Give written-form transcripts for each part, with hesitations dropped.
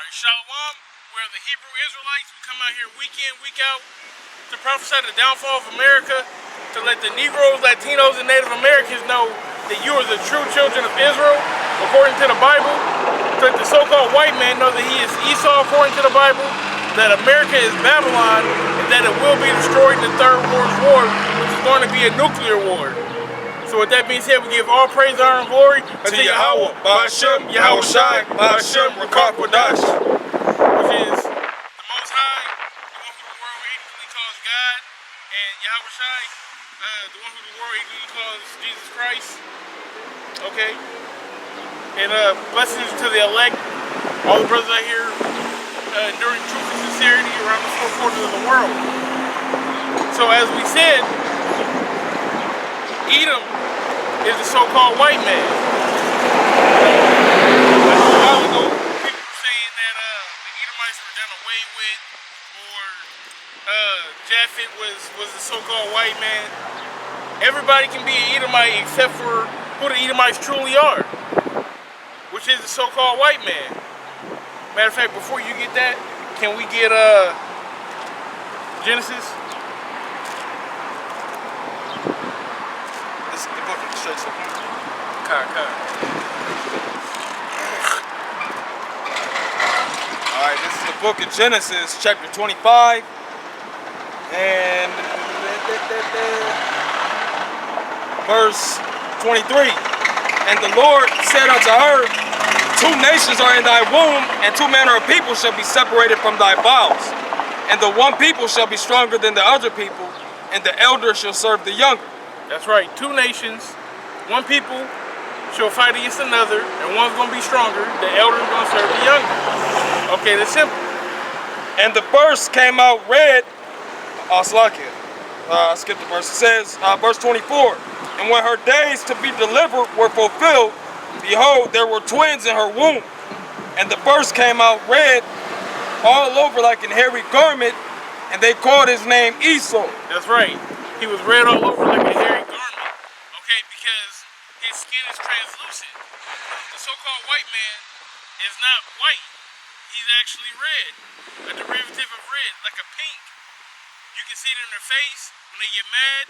Shalom, we're the Hebrew Israelites. We come out here week in, week out to prophesy the downfall of America, to let the Negroes, Latinos, and Native Americans know that you are the true children of Israel, according to the Bible. To let the so-called white man know that he is Esau, according to the Bible, that America is Babylon, and that it will be destroyed in the Third World War, which is going to be a nuclear war. So with that being said, we give all praise, honor, and glory to Yahawah, BAHASHAM, YAHAWASHI, BAHASHAM, QADASH. Which is the Most High, the one who the world ignorantly calls God, and YAHAWASHI, the one who the world ignorantly calls Jesus Christ. Okay? And blessings to the elect, all the brothers out here enduring truth and sincerity around the four corners of the world. So as we said, Edom is the so-called white man. Like a while ago, people were saying that the Edomites were done away with, or Japhet was the so-called white man. Everybody can be an Edomite except for who the Edomites truly are, which is the so-called white man. Matter of fact, before you get that, can we get Genesis? The book is straight to Alright, this is the book of Genesis, chapter 25, and verse 23. And the Lord said unto her, two nations are in thy womb, and two manner of people shall be separated from thy bowels. And the one people shall be stronger than the other people, and the elder shall serve the younger. That's right, two nations, one people shall fight against another, and one's going to be stronger, the elder is going to serve the younger. Okay, that's simple. And the first came out red. Slakia. I skipped the verse. It says, verse 24, and when her days to be delivered were fulfilled, behold, there were twins in her womb. And the first came out red all over like an hairy garment, and they called his name Esau. That's right. He was red all over like a hairy garment. Okay, because his skin is translucent. The so-called white man is not white. He's actually red. A derivative of red, like a pink. You can see it in their face when they get mad,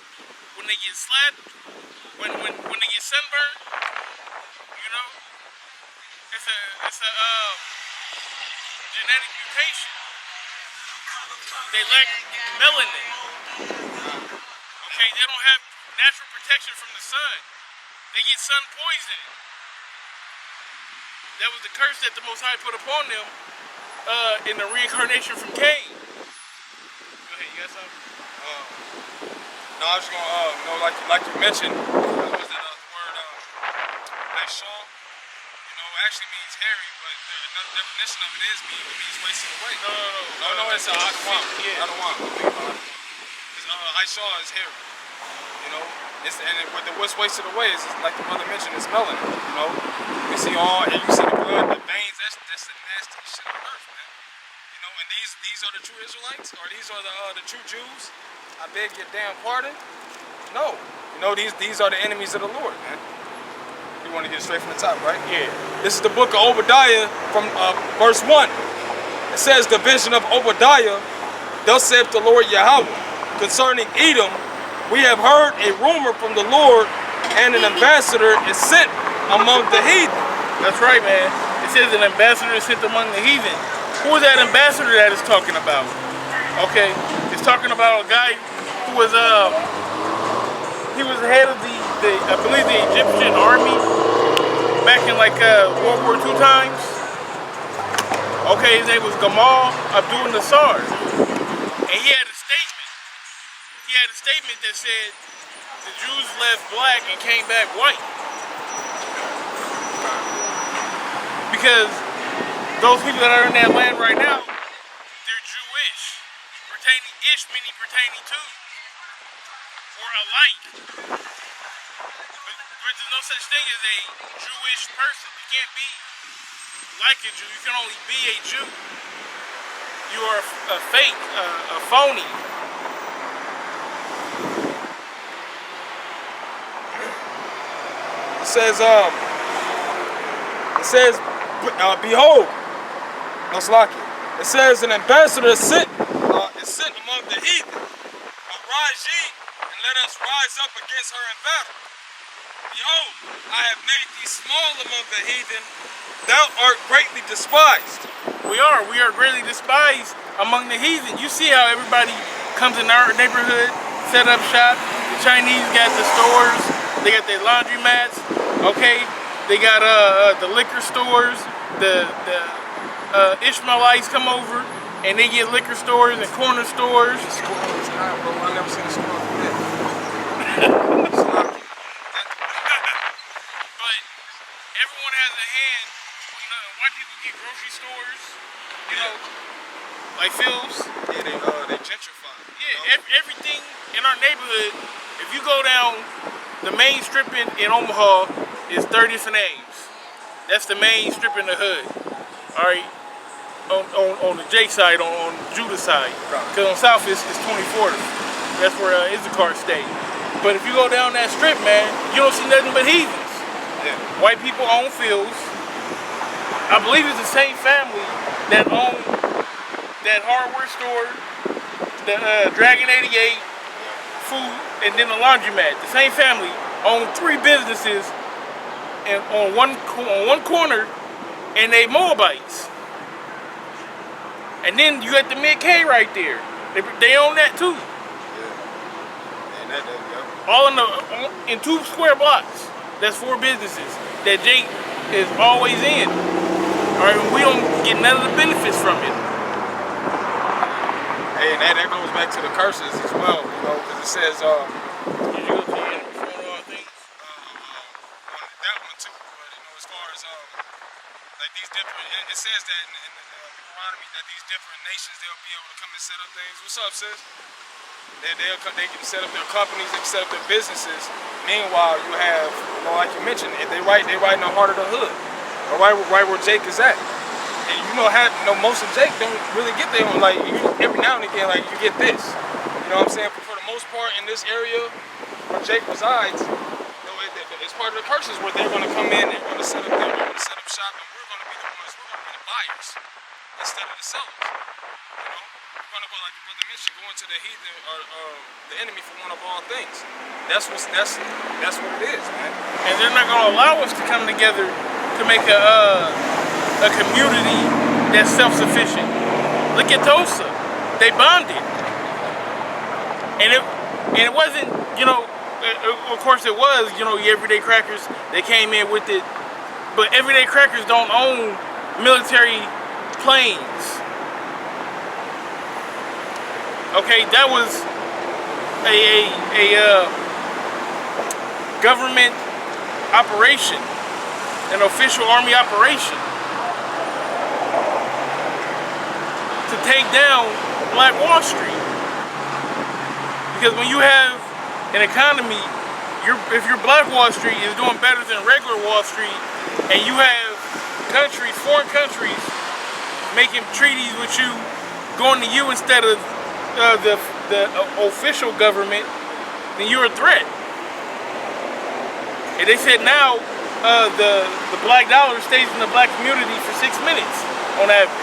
when they get slapped, when they get sunburned. You know? It's a genetic mutation. They lack melanin. Okay, they don't have natural protection from the sun. They get sun poisoning. That was the curse that the Most High put upon them in the reincarnation from Cain. Go ahead, you got something? No, I was gonna, like you mentioned, what was that word, Shaw? Actually means hairy, but another definition of it means wasted away. No, it's Adawam. Yeah. Adawam. Because Shaw is hairy. What's wasted away is, like the brother mentioned, is melanin. You see the blood, the veins. That's the nastiest shit on earth, man. And these are the true Israelites, or these are the true Jews. I beg your damn pardon. No, these are the enemies of the Lord, man. You want to get straight from the top, right? Yeah. This is the book of Obadiah from verse 1. It says, the vision of Obadiah, thus saith the Lord Yahawah, concerning Edom, we have heard a rumor from the Lord, and an ambassador is sent among the heathen. That's right, man. It says an ambassador is sent among the heathen. Who is that ambassador that it's talking about? Okay, it's talking about a guy who was he was the head of I believe the Egyptian army back in like World War II times. Okay, his name was Gamal Abdul Nasser, and he had a statement. He had a statement that said the Jews left black and came back white, because those people that are in that land right now, they're Jewish, ish meaning pertaining to, or alike. But there's no such thing as a Jewish person. You can't be like a Jew. You can only be a Jew. You are a fake, a phony. It says, behold, That's lucky. It says an ambassador is sent among the heathen. Arise ye, and let us rise up against her in battle. Behold, I have made thee small among the heathen. Thou art greatly despised. We are greatly despised among the heathen. You see how everybody comes in our neighborhood, set up shop. The Chinese got the stores, they got their laundromats, okay? They got the liquor stores, the Ishmaelites come over and they get liquor stores and corner stores. It's hot, bro. I never seen a store like that. But everyone has a hand. You know, white people get grocery stores, you know, like Phil's. Yeah, they gentrify. Yeah, everything in our neighborhood. If you go down the main strip in Omaha, is 30th and Ames. That's the main strip in the hood. All right, on the Jake side, on Judah side. Because on South is 24th. That's where Issachar stay. But if you go down that strip, man, you don't see nothing but heathens. Yeah. White people own Phil's. I believe it's the same family that own that hardware store, the Dragon 88, food, and then the laundromat. The same family own 3 businesses and on one corner, and they Moabites. And then you got the Mid-K right there. They own that too. Yeah. And yeah. All in 2 square blocks. That's 4 businesses that Jake is always in. All right, we don't get none of the benefits from it. Hey, and that goes back to the curses as well, you know, because it says, Did you go to the enemy for all things? that one too, but you know, as far as like these different, it says that in Deuteronomy that these different nations, they'll be able to come and set up things. What's up, sis? They can set up their companies, they can set up their businesses. Meanwhile, you have, you know, like you mentioned, they right in the heart of the hood, or right where Jake is at. And most of Jake don't really get there. Like every now and again, like you get this. You know what I'm saying? But for the most part, in this area where Jake resides, it's part of the curses where they're going to come in, they're going to set up shop, and we're going to be the buyers instead of the sellers. You know, we're going to go, like the brother mentioned, go into the heathen or the enemy for one of all things. That's what it is, man. And they're not going to allow us to come together to make a community that's self-sufficient. Look at Tulsa. They bonded. And it wasn't, you know, of course it was, you know, the Everyday Crackers, they came in with it, but Everyday Crackers don't own military planes. Okay, that was a government operation, an official army operation to take down Black Wall Street. Because when you have an economy, if your Black Wall Street is doing better than regular Wall Street, and you have countries, foreign countries, making treaties with you, going to you instead of the official government, then you're a threat. And they said now the black dollar stays in the black community for 6 minutes on average.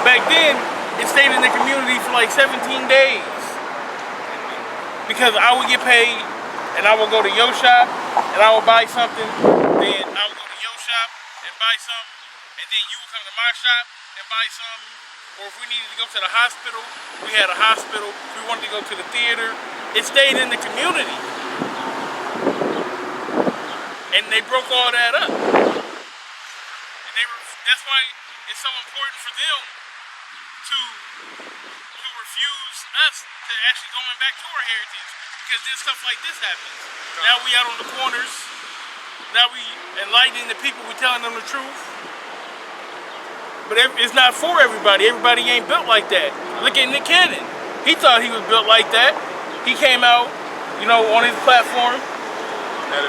Back then, it stayed in the community for like 17 days. Because I would get paid, and I would go to your shop, and I would buy something, then I would go to your shop and buy something, and then you would come to my shop and buy something. Or if we needed to go to the hospital, we had a hospital. If we wanted to go to the theater, it stayed in the community. And they broke all that up. And that's why it's so important for them to refuse us to actually going back to our heritage, because then stuff like this happens. Now we out on the corners. Now we enlightening the people. We telling them the truth. But it's not for everybody. Everybody ain't built like that. Look at Nick Cannon. He thought he was built like that. He came out, you know, on his platform.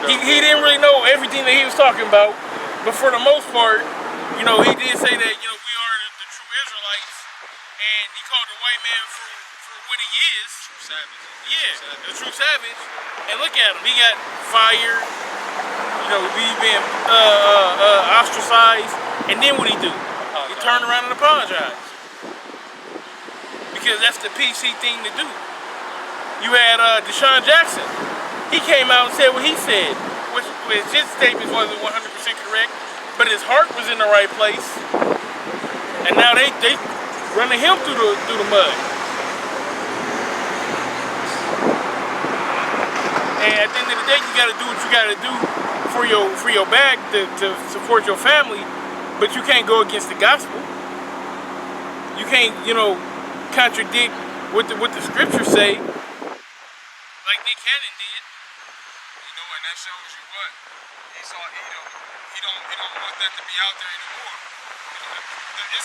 He didn't really know everything that he was talking about. But for the most part, you know, he did say that, you know, we are the true Israelites. And he called the white man for what he is. True savage. Yeah, a true savage. And look at him. He got fired. You know, he's being ostracized. And then what he do? He turned around and apologized. Because that's the PC thing to do. You had Deshaun Jackson. He came out and said what he said, which his statements wasn't 100% correct, but his heart was in the right place. And now they running him through the mud. And at the end of the day, you got to do what you got to do for your bag to support your family, but you can't go against the gospel. You can't, contradict what the scriptures say, like Nick Cannon did. And that shows you what Esau Edom. He don't want that to be out there anymore. The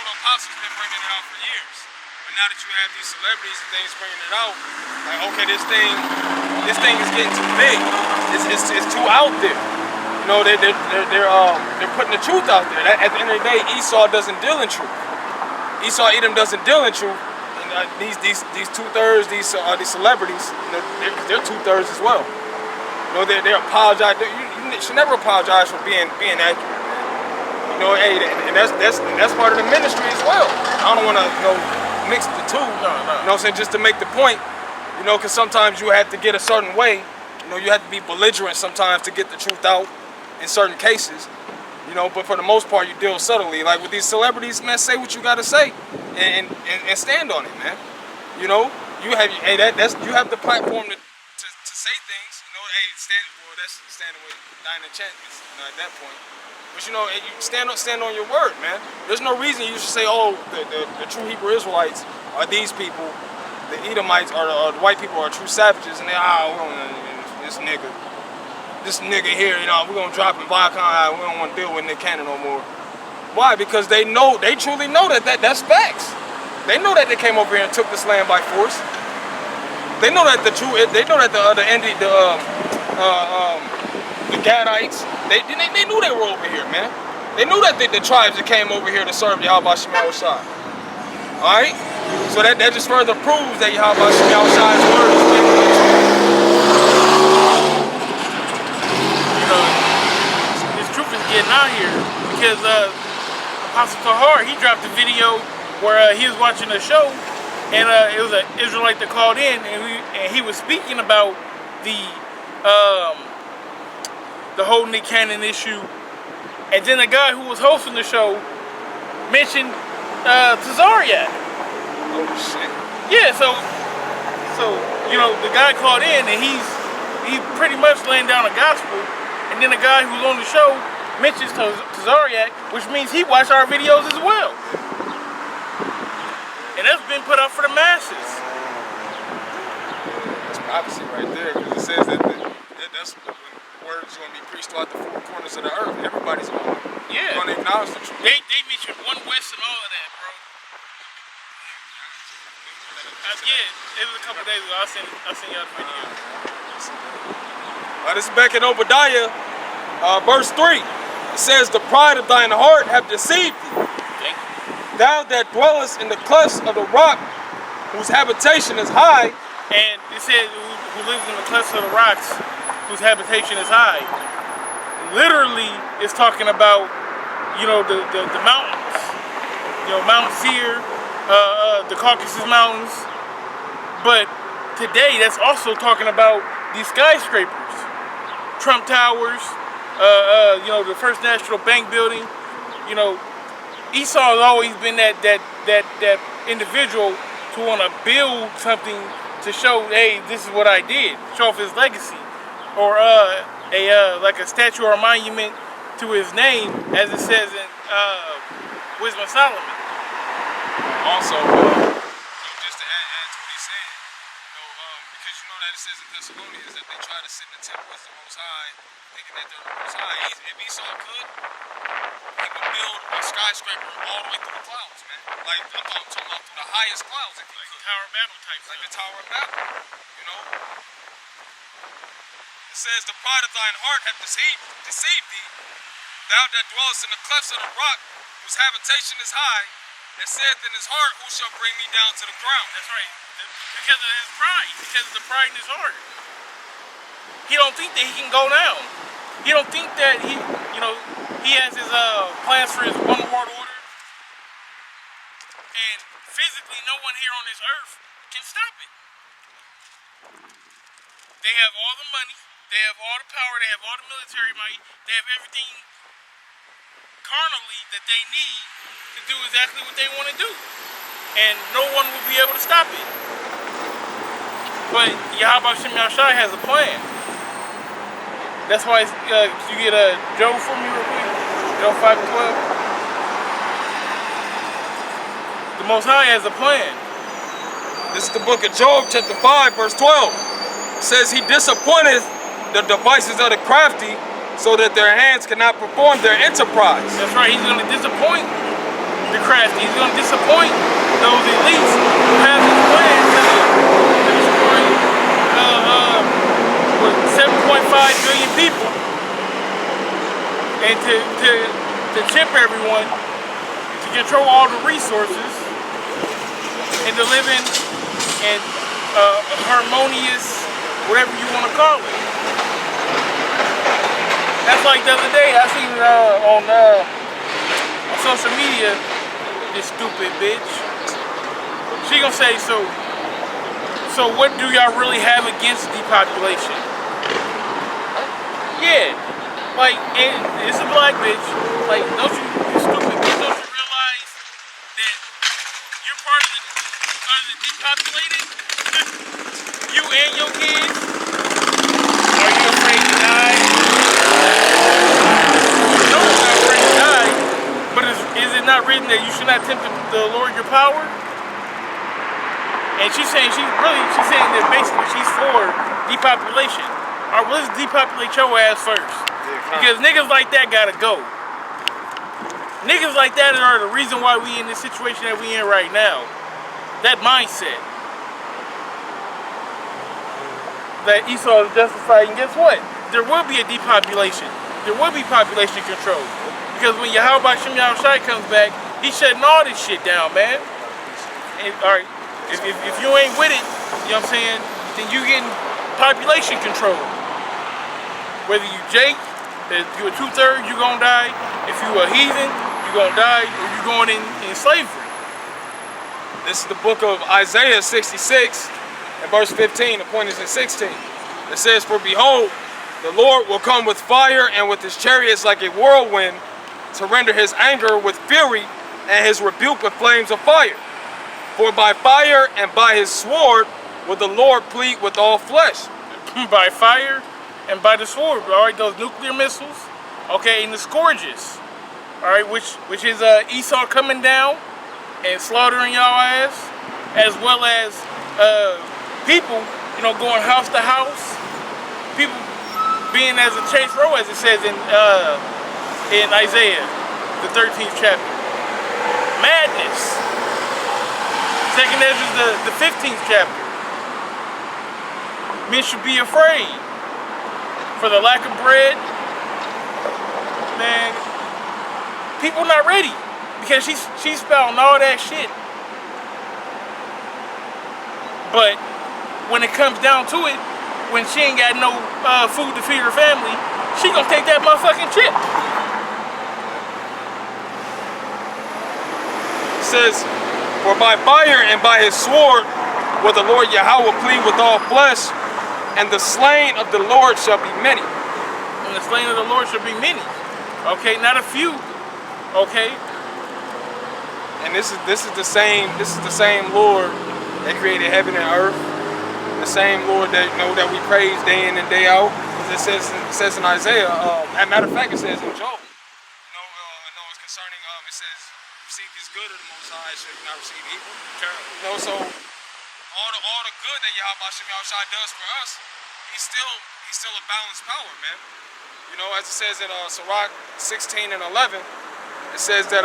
apostles been bringing it out for years, but now that you have these celebrities and things bringing it out, like okay, this thing is getting too big. It's too out there. They're putting the truth out there. At the end of the day, Esau doesn't deal in truth. Esau Edom doesn't deal in truth. And these 2/3, these celebrities, they're 2/3 as well. They apologize. You should never apologize for being accurate. Hey, and that's part of the ministry as well. I don't want to mix the two. No. You know what I'm saying? Just to make the point. Because sometimes you have to get a certain way. You have to be belligerent sometimes to get the truth out in certain cases. But for the most part, you deal subtly. Like with these celebrities, man, say what you gotta say, and stand on it, man. You have the platform to say things. That's standing with dying enchantments. At that point, but you stand on your word, man. There's no reason you should say, oh, the true Hebrew Israelites are these people, the Edomites or the white people are true savages, and this nigga here, we're gonna drop him Viacom. We don't want to deal with Nick Cannon no more. Why? Because they truly know that's facts. They know that they came over here and took this land by force. They know that the Gadites, they knew they were over here, man. They knew that the tribes that came over here to serve YAHAWASHI. All right, so that just further proves that YAHAWASHI's word is faithful. This truth is getting out here because Apostle Tahar, he dropped a video where he was watching a show, and it was an Israelite that called in, and he was speaking about the whole Nick Cannon issue, and then the guy who was hosting the show mentioned Tazariak. Oh shit. Yeah, so the guy called in, and he's pretty much laying down the gospel, and then the guy who's on the show mentions Tazariak, which means he watched our videos as well. And that's been put up for the masses. That's prophecy right there, because it says that's the word is going to be preached throughout the four corners of the earth. Everybody's going to acknowledge the truth. They mentioned one West and all of that, bro. It was a couple days ago. I'll send y'all the video. This is back in Obadiah, verse 3. It says, "The pride of thine heart have deceived thee. Thou that dwellest in the clefts of the rock, whose habitation is high." And it says, who lives in the clefts of the rocks, whose habitation is high. Literally, it's talking about, the mountains. Mount Seir, the Caucasus Mountains. But today, that's also talking about these skyscrapers, Trump Towers, the First National Bank building. Esau has always been that individual to want to build something to show, hey, this is what I did, show off his legacy, or like a statue or a monument to his name, as it says in Wisdom of Solomon. Also, just to add to what he's saying, because that it says in Thessalonians that they try to sit in the temple as the Most High, thinking that they're the Most High. If Esau could, he would build a skyscraper all the way through the clouds, man. Like, I'm talking about the highest clouds if he could. Tower of Babel type. Like the Tower of Babel, It says, "The pride of thine heart hath deceived thee. Thou that dwellest in the clefts of the rock, whose habitation is high, that saith in his heart, who shall bring me down to the ground?" That's right. Because of his pride. Because of the pride in his heart. He don't think that he can go down. He don't think that he has his plans for his one world order, physically, no one here on this earth can stop it. They have all the money, they have all the power, they have all the military might, they have everything carnally that they need to do exactly what they want to do. And no one will be able to stop it. But YAHAWASHI has a plan. That's why you get a Joe for me real quick. Joe 5:12. The Most High has a plan. This is the book of Job, chapter 5, verse 12. It says, He disappointeth the devices of the crafty, so that their hands cannot perform their enterprise. That's right, he's going to disappoint the crafty. He's going to disappoint those elites who have his plan to destroy 7.5 billion people and to chip everyone, to control all the resources, and to live in harmonious, whatever you want to call it. That's like the other day, I seen on social media, this stupid bitch. She gonna say, so what do y'all really have against depopulation? Yeah, like, and it's a black bitch. Like, don't you stupid bitch, don't you realize that you're part of the depopulated? You and your kids? Are you afraid to die? No, I'm not afraid to die. But is it not written that you should not tempt the Lord your power? And she's saying that basically she's for depopulation. Alright, well, let's depopulate your ass first. Because niggas like that gotta go. Niggas like that are the reason why we in this situation that we in right now. That mindset. That Esau is justified, and guess what? There will be a depopulation. There will be population control. Because when YAHAWASHI comes back, he's shutting all this shit down, man. And, alright, if you ain't with it, you know what I'm saying, then you getting population control. Whether you Jake, if you a 2/3, you gonna die. If you a heathen, you gonna die, or you going in slavery. This is the book of Isaiah 66, and verse 15. The point is in 16. It says, For behold, the Lord will come with fire, and with his chariots like a whirlwind, to render his anger with fury, and his rebuke with flames of fire. For by fire and by his sword will the Lord plead with all flesh. By fire and by the sword, all right, those nuclear missiles, okay, and the scourges, all right, which is Esau coming down and slaughtering y'all ass, as well as people, you know, going house to house, people being as a chase row, as it says in Isaiah, the 13th chapter. Madness. Second Ezra, the 15th chapter. Men should be afraid for the lack of bread. Man, people not ready because she's spouting all that shit. But when it comes down to it, when she ain't got no food to feed her family, she gonna take that motherfucking chip. It says, For by fire and by his sword will the Lord Yahweh plead with all flesh, and the slain of the Lord shall be many. And the slain of the Lord shall be many. Okay, not a few. Okay. And this is the same Lord that created heaven and earth. The same Lord that that we praise day in and day out. It says in Isaiah. As a matter of fact, it says in Job. It's concerning. It says, "Receive this good of the Most High, shall you not receive evil?" So all the good that YAHAWASHI does for us, he's still a balanced power, man. You know, as it says in Sirach 16 and 11, it says that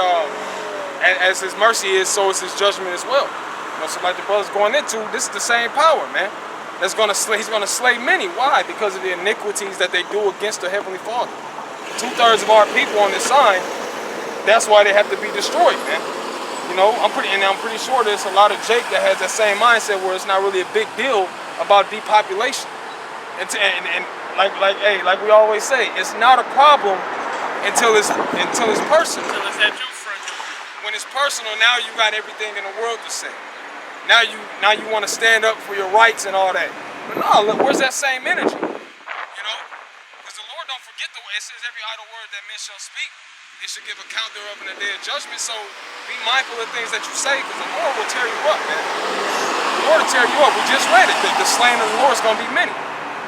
as his mercy is, so is his judgment as well. You know, so like the brother's going into, this is the same power, man. He's gonna slay many. Why? Because of the iniquities that they do against the Heavenly Father. 2/3 of our people on this sign, that's why they have to be destroyed, man. You know, I'm pretty sure there's a lot of Jake that has that same mindset where it's not really a big deal about depopulation. And like we always say, it's not a problem until it's personal. Until it's at your front door. when it's personal, now you got everything in the world to say. Now you want to stand up for your rights and all that. But no, look, where's that same energy? You know? Because the Lord don't forget the way. It says every idle word that men shall speak, they should give account thereof in the day of judgment. So be mindful of things that you say, because the Lord will tear you up, man. The Lord will tear you up. We just read it. The slain of the Lord is going to be many.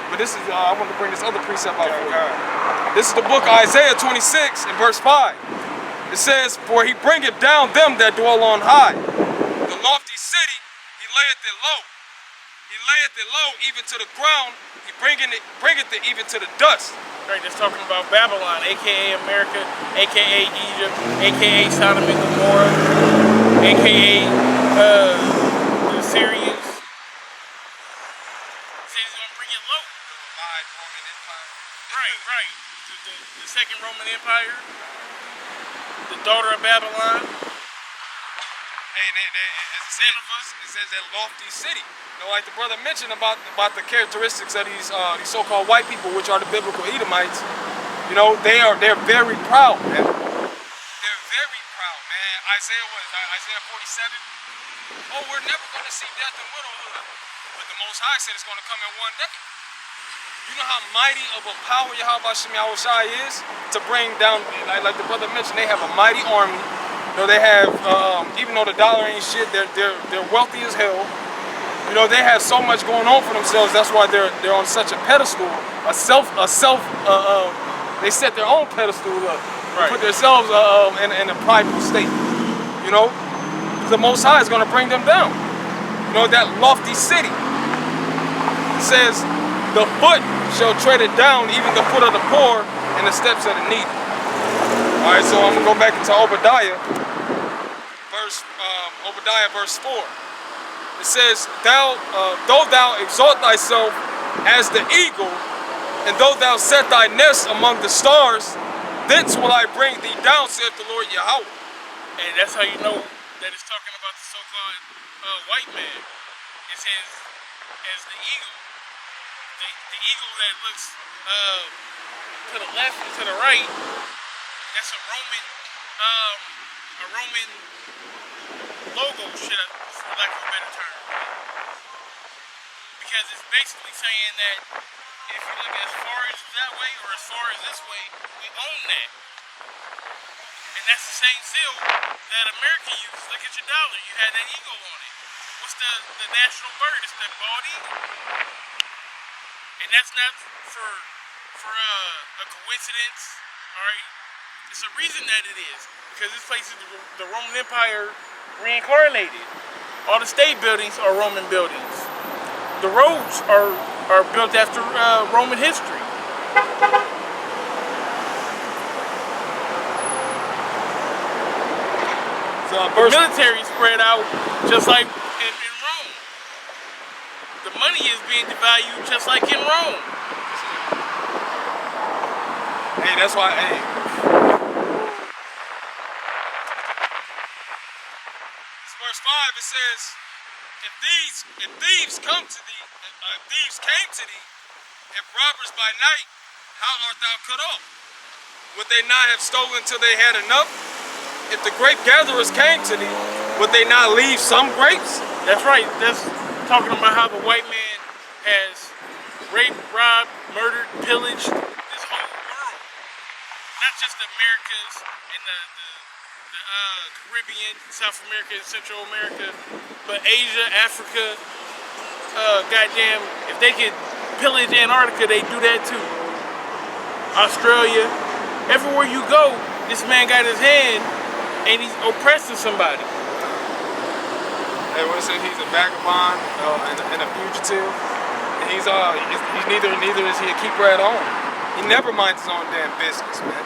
But this is, I want to bring this other precept out for you. This is the book of Isaiah 26 and verse 5. It says, for he bringeth down them that dwell on high. The lofty city, he layeth it low. He layeth it low even to the ground. He bringeth it even to the dust. Right, that's talking about Babylon, aka America, aka Egypt, aka Sodom and Gomorrah, aka the Syrians. He said he's gonna bring it low. The Roman Empire. Right. The second Roman Empire, the daughter of Babylon. And it says that lofty city. You know, like the brother mentioned about the characteristics of these so-called white people, which are the biblical Edomites. You know, they're very proud, man. They're very proud, man. Isaiah 47. Oh, we're never going to see death and widowhood, but the Most High said it's going to come in one day. You know how mighty of a power YAHAWASHI is to bring down, like the brother mentioned, they have a mighty army. You know, they have, even though the dollar ain't shit, they're wealthy as hell. You know, they have so much going on for themselves. That's why they're on such a pedestal, they set their own pedestal up, right. Put themselves in a prideful state. You know, the Most High is going to bring them down. You know, that lofty city. It says, the foot shall tread it down, even the foot of the poor and the steps of the needy. All right, so I'm gonna go back into Obadiah, verse 4. It says, though thou exalt thyself as the eagle, and though thou set thy nest among the stars, thence will I bring thee down, saith the Lord Yahawah. And that's how you know that it's talking about the so-called white man. It says, as the eagle. The eagle that looks to the left and to the right, that's a Roman logo, for lack of a better term. Because it's basically saying that if you look as far as that way or as far as this way, we own that. And that's the same seal that America uses. Look at your dollar, you had that eagle on it. What's the national bird? It's the bald eagle. And that's not for a coincidence, all right? It's a reason that it is, because this place is the Roman Empire reincarnated. All the state buildings are Roman buildings. The roads are built after Roman history. So the military spread out just like in Rome. The money is being devalued just like in Rome. Hey, that's why, hey. This verse 5, it says, if thieves come to thee, if thieves came to thee, if robbers by night, how art thou cut off? Would they not have stolen till they had enough? If the grape gatherers came to thee, would they not leave some grapes? That's right. That's talking about how the white man has raped, robbed, murdered, pillaged this whole world. Not just the Americas and the Caribbean, South America, and Central America, but Asia, Africa. Goddamn, if they could pillage Antarctica, they do that too. Australia, everywhere you go, this man got his hand and he's oppressing somebody. Everyone said he's a vagabond and a fugitive. And he's neither is he a keeper at home. He never minds his own damn business, man.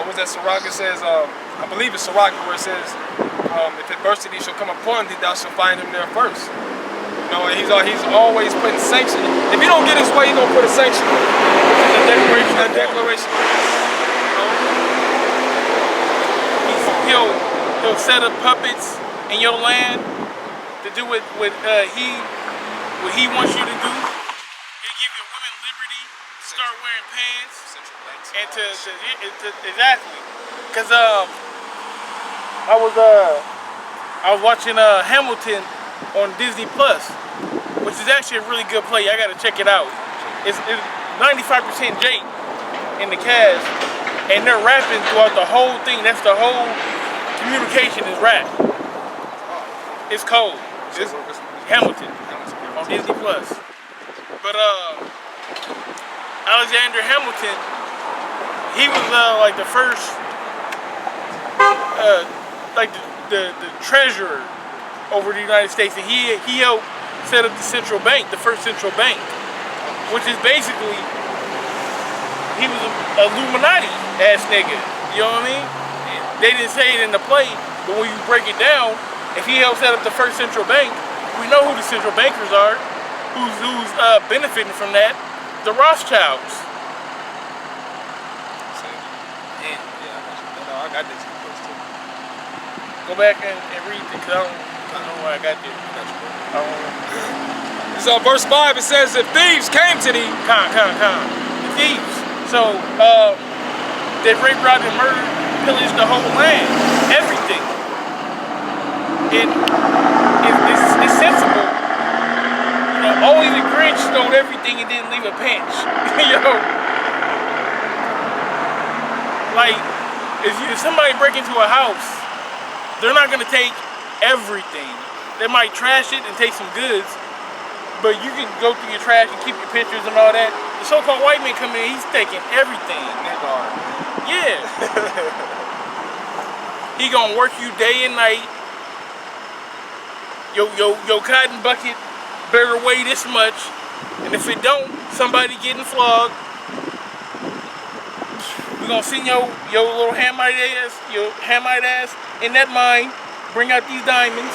What's that Sirach? It says, I believe it's Sirach where it says, if adversity shall come upon thee, thou shalt find him there first. You know, and he's always putting sanction. If he don't get his way, he's gonna put a sanction on it. A declaration. You know? He'll set up puppets in your land to do what he wants you to do. He'll give your women liberty to start wearing pants and to exactly, because I was watching Hamilton on Disney Plus, which is actually a really good play. I gotta check it out. It's 95% Jake in the cast, and they're rapping throughout the whole thing. That's the whole communication is rap. It's cold. It's Hamilton on Disney Plus. But Alexander Hamilton, he was like the first, like the treasurer over the United States, and he helped set up the central bank, the first central bank, which is basically, he was an Illuminati ass nigga. You know what I mean? They didn't say it in the play, but when you break it down, if he helped set up the first central bank, we know who the central bankers are, who's benefiting from that, the Rothschilds. I got this too. Go back and read it, because I don't know why I got this. So verse 5, it says, if thieves came to thee. The thieves. So, they raped, robbed, and murdered, pillaged the whole land. Everything. It's sensible. You know, only the Grinch stole everything and didn't leave a pinch. You know? Like, if somebody break into a house, they're not gonna take everything. They might trash it and take some goods, but you can go through your trash and keep your pictures and all that. The so-called white man come in, he's taking everything. Yeah. He gonna work you day and night. Your cotton bucket better weigh this much, and if it don't, somebody getting flogged. We gonna send your little Hamite ass in that mine, bring out these diamonds.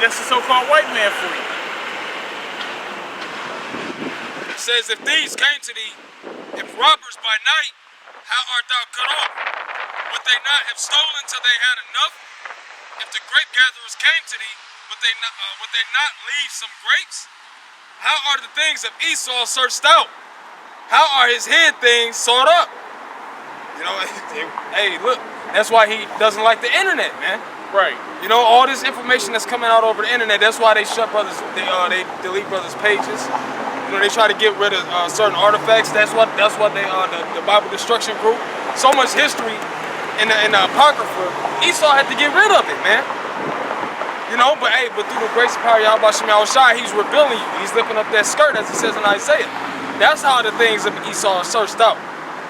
That's the so-called white man for you. It says, if thieves came to thee, if robbers by night, how art thou cut off? Would they not have stolen till they had enough? If the grape gatherers came to thee, would they not leave some grapes? How are the things of Esau searched out? How are his hid things sought up? You know, hey, look, that's why he doesn't like the internet, man. Right. You know, all this information that's coming out over the internet, that's why they shut brothers, they delete brothers' pages. You know, they try to get rid of certain artifacts. That's what they, the Bible destruction group. So much history in the Apocrypha, Esau had to get rid of it, man. You know, but hey, through the grace and power of YAHAWASHI, he's revealing you. He's lifting up that skirt, as it says in Isaiah. That's how the things of Esau are searched out.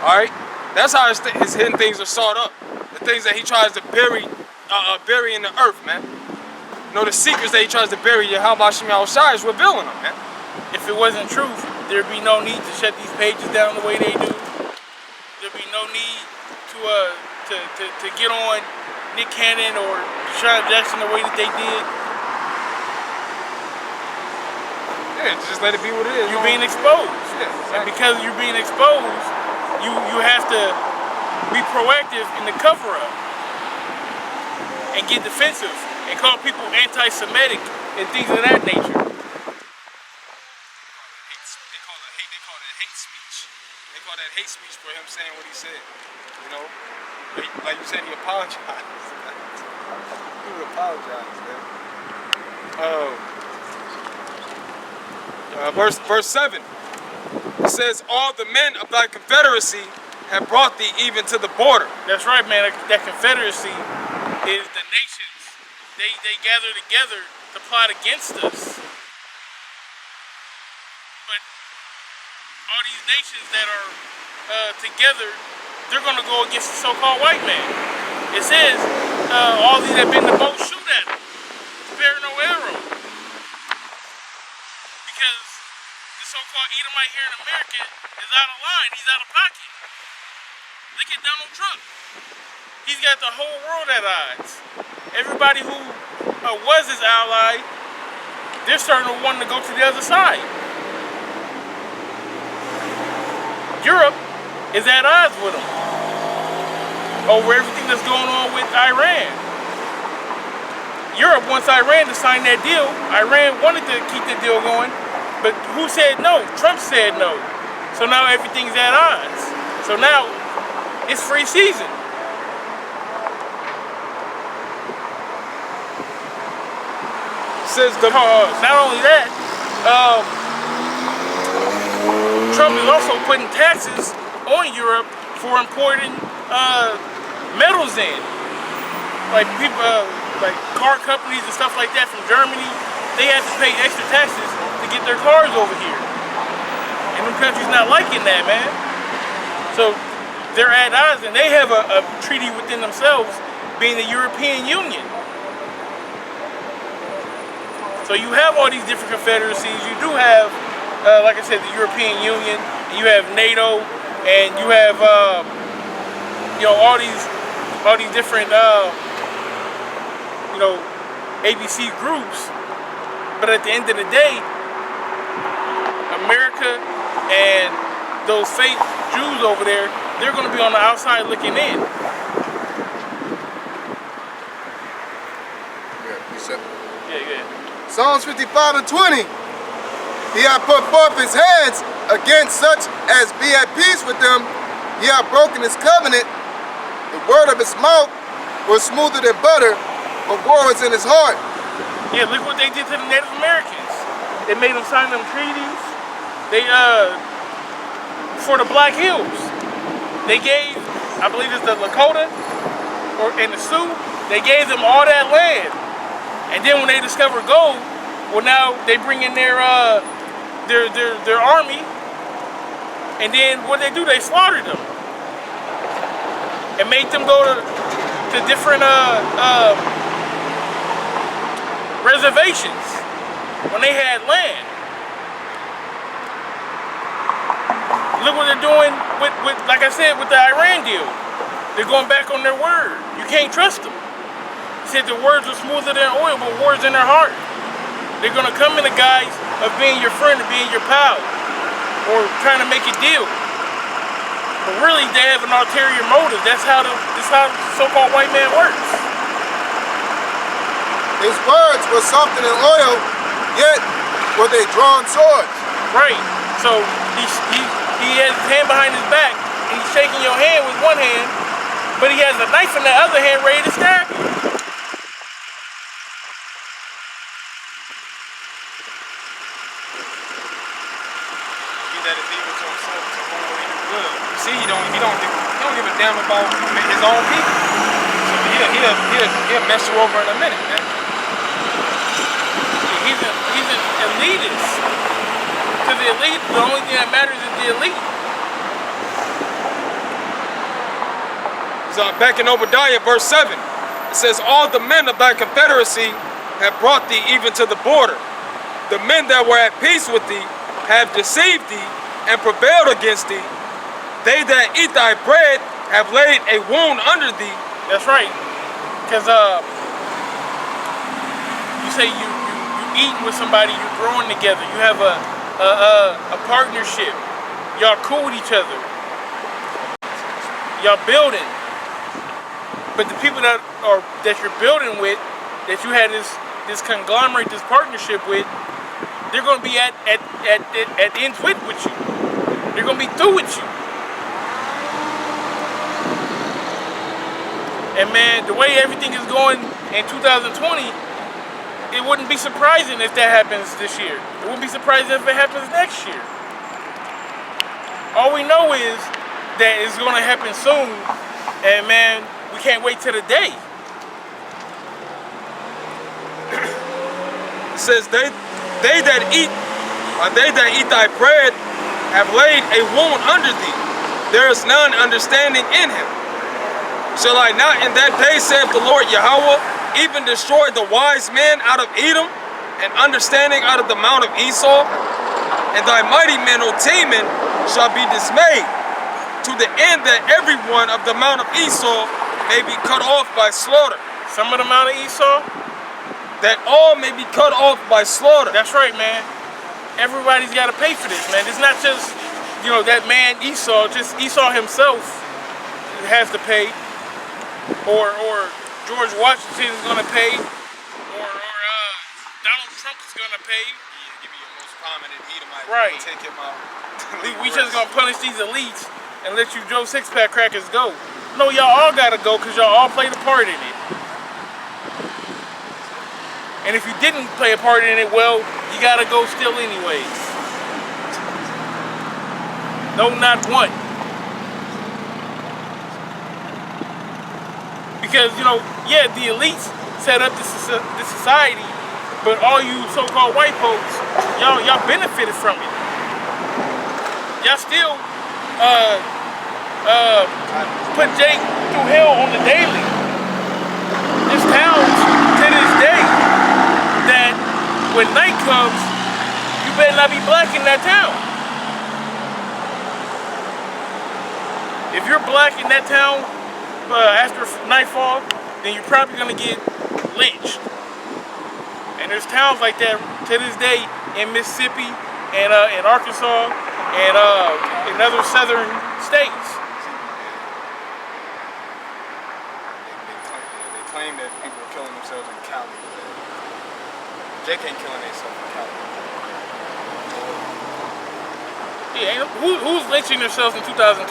All right? That's how his hidden things are sought up. The things that he tries to bury in the earth, man. You know, the secrets that he tries to bury, YAHAWASHI is revealing them, man. If it wasn't truth, there'd be no need to shut these pages down the way they do. There'd be no need to get on Nick Cannon or Deshaun Jackson the way that they did. Yeah, just let it be what it is. You're being exposed. Yeah, exactly. And because you're being exposed, you have to be proactive in the cover-up and get defensive and call people anti-Semitic and things of that nature. They call that hate speech. They call that hate speech for him saying what he said. You know, like you said, he apologized. He apologized, man. Verse 7. It says, all the men of thy confederacy have brought thee even to the border. That's right, man. That confederacy is the nations. They gather together to plot against us. But all these nations that are together, they're going to go against the so-called white man. It says, all these that been in the boat, shoot at him. Spare no arrow. Because the so-called Edomite here in America is out of line. He's out of pocket. Look at Donald Trump. He's got the whole world at odds. Everybody who was his ally, they're starting to want to go to the other side. Europe is at odds with him over everything that's going on with Iran. Europe wants Iran to sign that deal. Iran wanted to keep the deal going, but who said no? Trump said no. So now everything's at odds. So now it's free season. says the not only that, Trump is also putting taxes on Europe for importing metals in. Like people, like car companies and stuff like that from Germany, they have to pay extra taxes to get their cars over here. And them countries not liking that, man. So they're at odds, and they have a treaty within themselves, being the European Union. So you have all these different confederacies. You do have, like I said, the European Union. And you have NATO, and you have, you know, all these different, you know, ABC groups. But at the end of the day, America and those fake Jews over there, they're going to be on the outside looking in. Yeah. Psalms 55 and 20. He hath put forth his hands against such as be at peace with them. He hath broken his covenant. The word of his mouth was smoother than butter, but war was in his heart. Yeah, look what they did to the Native Americans. They made them sign them treaties. They, for the Black Hills, they gave, I believe it's the Lakota and the Sioux, they gave them all that land. And then when they discover gold, well, now they bring in their army, and then what they do, they slaughtered them and made them go to different reservations when they had land. Look what they're doing with, like I said, with the Iran deal. They're going back on their word. You can't trust them. Said the words are smoother than oil, but words in their heart. They're gonna come in the guise of being your friend and being your pal, or trying to make a deal. But really, they have an ulterior motive. That's how the so-called white man works. His words were softer than oil, yet were they drawn swords. Right. So he has his hand behind his back, and he's shaking your hand with one hand, but he has a knife in the other hand ready to stab you. See, he don't give a damn about his own people. So he'll mess you over in a minute, man. He's an elitist. To the elite, the only thing that matters is the elite. So back in Obadiah, verse 7, it says, all the men of thy confederacy have brought thee even to the border. The men that were at peace with thee have deceived thee and prevailed against thee. They that eat thy bread have laid a wound under thee. That's right. Because you say you eating with somebody, you're growing together. You have a partnership. Y'all cool with each other. Y'all building. But the people that you're building with, that you had this conglomerate, this partnership with, they're going to be at ends with you. They're going to be through with you. And man, the way everything is going in 2020, it wouldn't be surprising if that happens this year. It wouldn't be surprising if it happens next year. All we know is that it's going to happen soon, and man, we can't wait till the day. It says they that eat thy bread have laid a wound under thee. There is none understanding in him. Shall I not in that day, saith the Lord Yahawah, even destroy the wise men out of Edom, and understanding out of the mount of Esau? And thy mighty men, O Teman, shall be dismayed, to the end that every one of the mount of Esau may be cut off by slaughter. Some of the mount of Esau? That all may be cut off by slaughter. That's right, man. Everybody's got to pay for this, man. It's not just, you know, that man Esau, just Esau himself has to pay. Or George Washington is going to pay, or Donald Trump is going to pay. Yeah, give me your most prominent Edomite. Right. Take him out. We just going to punish these elites and let you Joe Six-Pack crackers go. No, y'all all got to go because y'all all played a part in it. And if you didn't play a part in it, well, you gotta go still anyways. No, not one. Because, you know, yeah, the elites set up this society, but all you so-called white folks, y'all benefited from it. Y'all still put Jake through hell on the daily. There's towns to this day that when night comes, you better not be black in that town. If you're black in that town after nightfall, then you're probably gonna get lynched. And there's towns like that to this day in Mississippi and in Arkansas and in other southern states. They claim that people are killing themselves in Cali. Jake ain't killing themselves in Cali. Yeah, who's lynching themselves in 2020?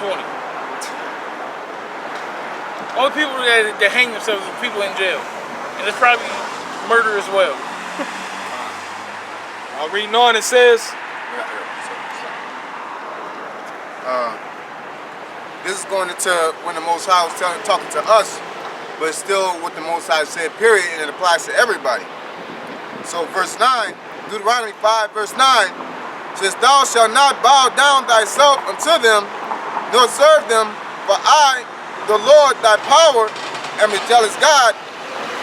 Only people that hang themselves are people in jail. And it's probably murder as well. Reading on, it says, this is going into when the Most High was talking to us, but it's still what the Most High said, period, and it applies to everybody. So verse 9, Deuteronomy 5, verse 9, says, Thou shalt not bow down thyself unto them, nor serve them, for I, the Lord thy power, am a jealous God,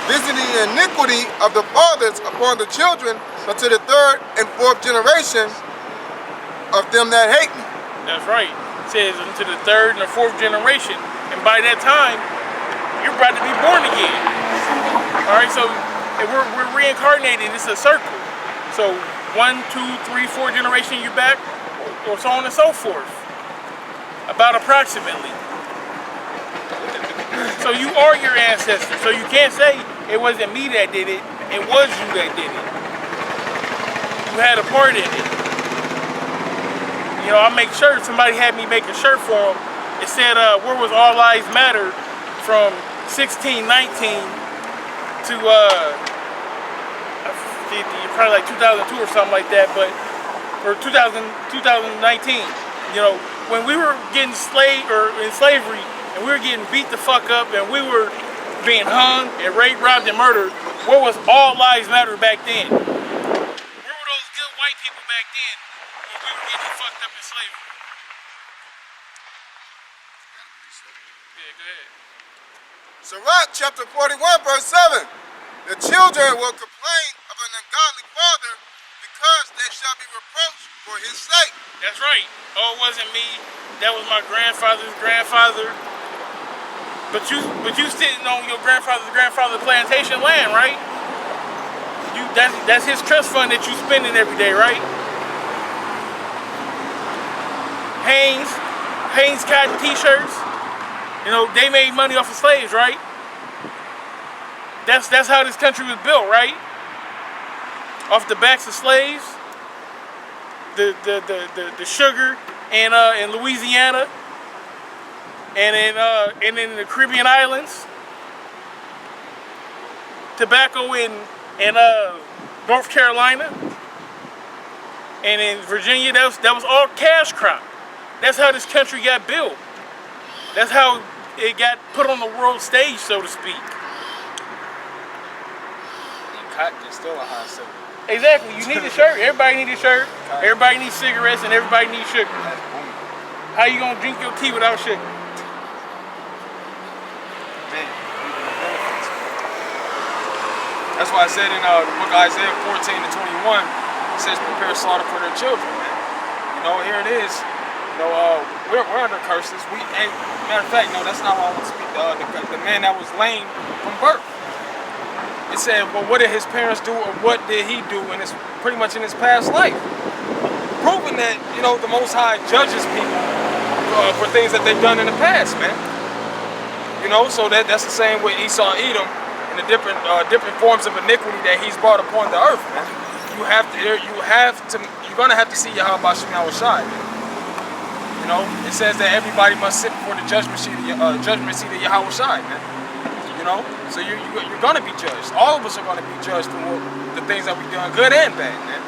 visiting the iniquity of the fathers upon the children unto the third and fourth generation of them that hate me. That's right. It says unto the third and the fourth generation. And by that time, you're about to be born again. All right, so we're reincarnated. It's a circle. So 1, 2, 3, 4 generation you back, or so on and so forth. About approximately. So you are your ancestors. So you can't say it wasn't me that did it. It was you that did it. You had a part in it. You know, I make shirts. Somebody had me make a shirt for them. It said, where was All Lives Matter from 1619 to, probably like 2002 or something like that, but, or 2019. You know, when we were getting in slavery, and we were getting beat the fuck up, and we were being hung and raped, robbed, and murdered, where was All Lives Matter back then? Where were those good white people back then when we were getting fucked up in slavery? Yeah, go ahead. Sirach chapter 41, verse 7. The children will complain of an ungodly father because they shall be reproached for his sake. That's right. Oh, it wasn't me. That was my grandfather's grandfather. But you sitting on your grandfather's plantation land, right? That's his trust fund that you spending every day, right? Hanes cotton t-shirts. You know, they made money off of slaves, right? That's how this country was built, right? Off the backs of slaves. The sugar in Louisiana. And in the Caribbean islands, tobacco in North Carolina, and in Virginia, that was all cash crop. That's how this country got built. That's how it got put on the world stage, so to speak. Cotton is still a high city. Exactly. You need a shirt. Everybody needs a shirt. Everybody needs cigarettes, and everybody needs sugar. How you gonna drink your tea without sugar? That's why I said in the book of Isaiah 14 to 21, it says prepare slaughter for their children, man. You know, here it is. You know, we're under curses. Matter of fact, no, that's not what I want to speak. The man that was lame from birth. It said, well, what did his parents do, or what did he do pretty much in his past life? Proving that, you know, the Most High judges people for things that they've done in the past, man. You know, so that's the same with Esau and Edom. And the different forms of iniquity that he's brought upon the earth, man. You're gonna have to see YAHAWASHI, man. You know, it says that everybody must sit before the judgment seat of YAHAWASHI, man. You You know, so you're gonna be judged. All of us are gonna be judged for the things that we're doing, good and bad, man.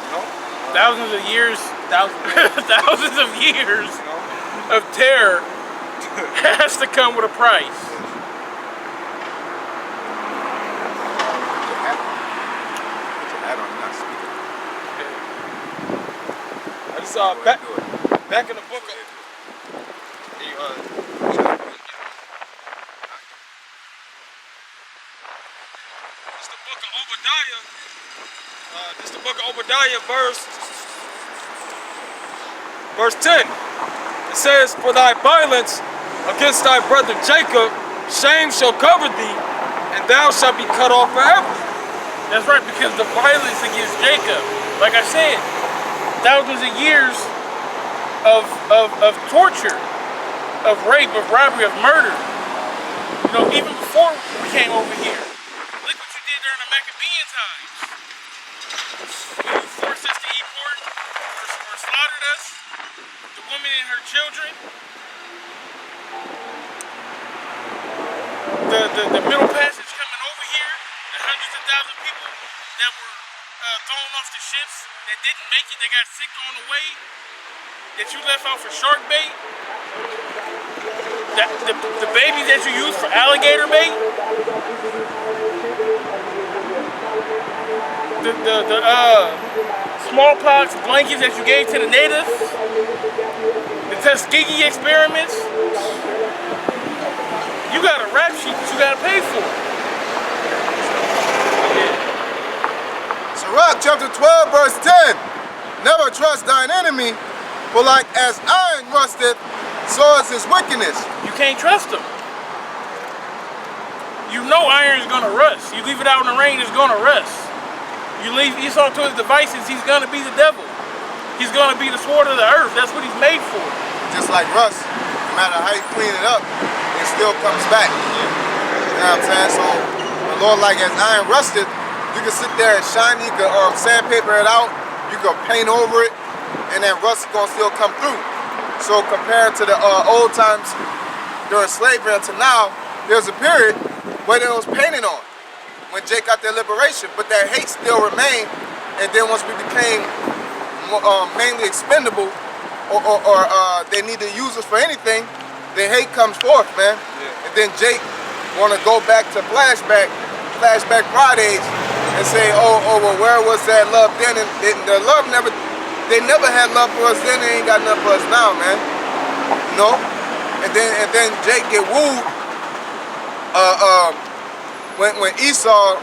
You know, Thousands of years, thousands of years of terror has to come with a price. I just back in the book. It's the book of Obadiah. This is the book of Obadiah, verse 10. It says, "For thy violence against thy brother Jacob, shame shall cover thee, and thou shalt be cut off forever." That's right, because the violence against Jacob, like I said, thousands of years of torture, of rape, of robbery, of murder. You know, even before we came over here. Look what you did during the Maccabean times. When you forced us to eat pork or slaughtered us, the woman and her children. The Middle Passage coming over here, the hundreds of thousands of people that were thrown off the ships that didn't make it, they got sick on the way, that you left out for shark bait, the babies that you used for alligator bait, the smallpox blankets that you gave to the natives, the Tuskegee experiments. You got a rap sheet that you gotta pay for. Sirach chapter 12 verse 10. Never trust thine enemy, for like as iron rusteth, so is his wickedness. You can't trust them. You know iron is gonna rust. You leave it out in the rain, it's gonna rust. You leave Esau to his devices, he's gonna be the devil. He's gonna be the sword of the earth. That's what he's made for. Just like rust, no matter how you clean it up, it still comes back. You know what I'm saying? So the Lord, like as iron rusted, you can sit there and shine, you can sandpaper it out, you can paint over it, and that rust is gonna still come through. So compared to the old times during slavery until now, there's a period where it was painted on when Jake got their liberation, but that hate still remained. And then once we became mainly expendable, or they need to use us for anything, the hate comes forth, man. Yeah. And then Jake want to go back to flashback Fridays and say, oh, well, where was that love then? And the love they never had love for us then. They ain't got nothing for us now, man. You know? And then Jake get wooed when Esau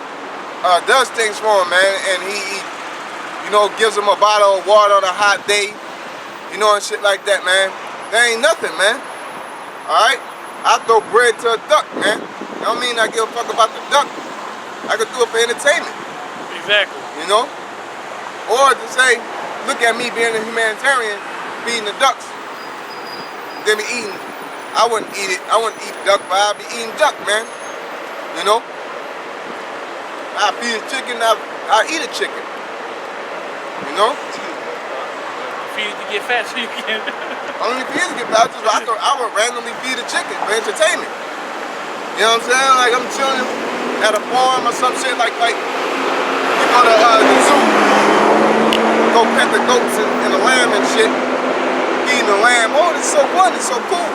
does things for him, man, and he you know, gives him a bottle of water on a hot day, you know, and shit like that, man. That ain't nothing, man. Alright? I throw bread to a duck, man. I don't mean I give a fuck about the duck. I could do it for entertainment. Exactly. You know? Or to say, look at me being a humanitarian, feeding the ducks. They be eating. I wouldn't eat it. I wouldn't eat duck, but I'd be eating duck, man. You know? I feed a chicken, I eat a chicken. You know? Feed it to get fat so you can. Only feed it to get fat, I would randomly feed a chicken for entertainment. You know what I'm saying? Like I'm chilling at a farm or some shit, like you go to the zoo, go pet the goats and the lamb and shit, eating the lamb. Oh, this is so fun, it's so cool.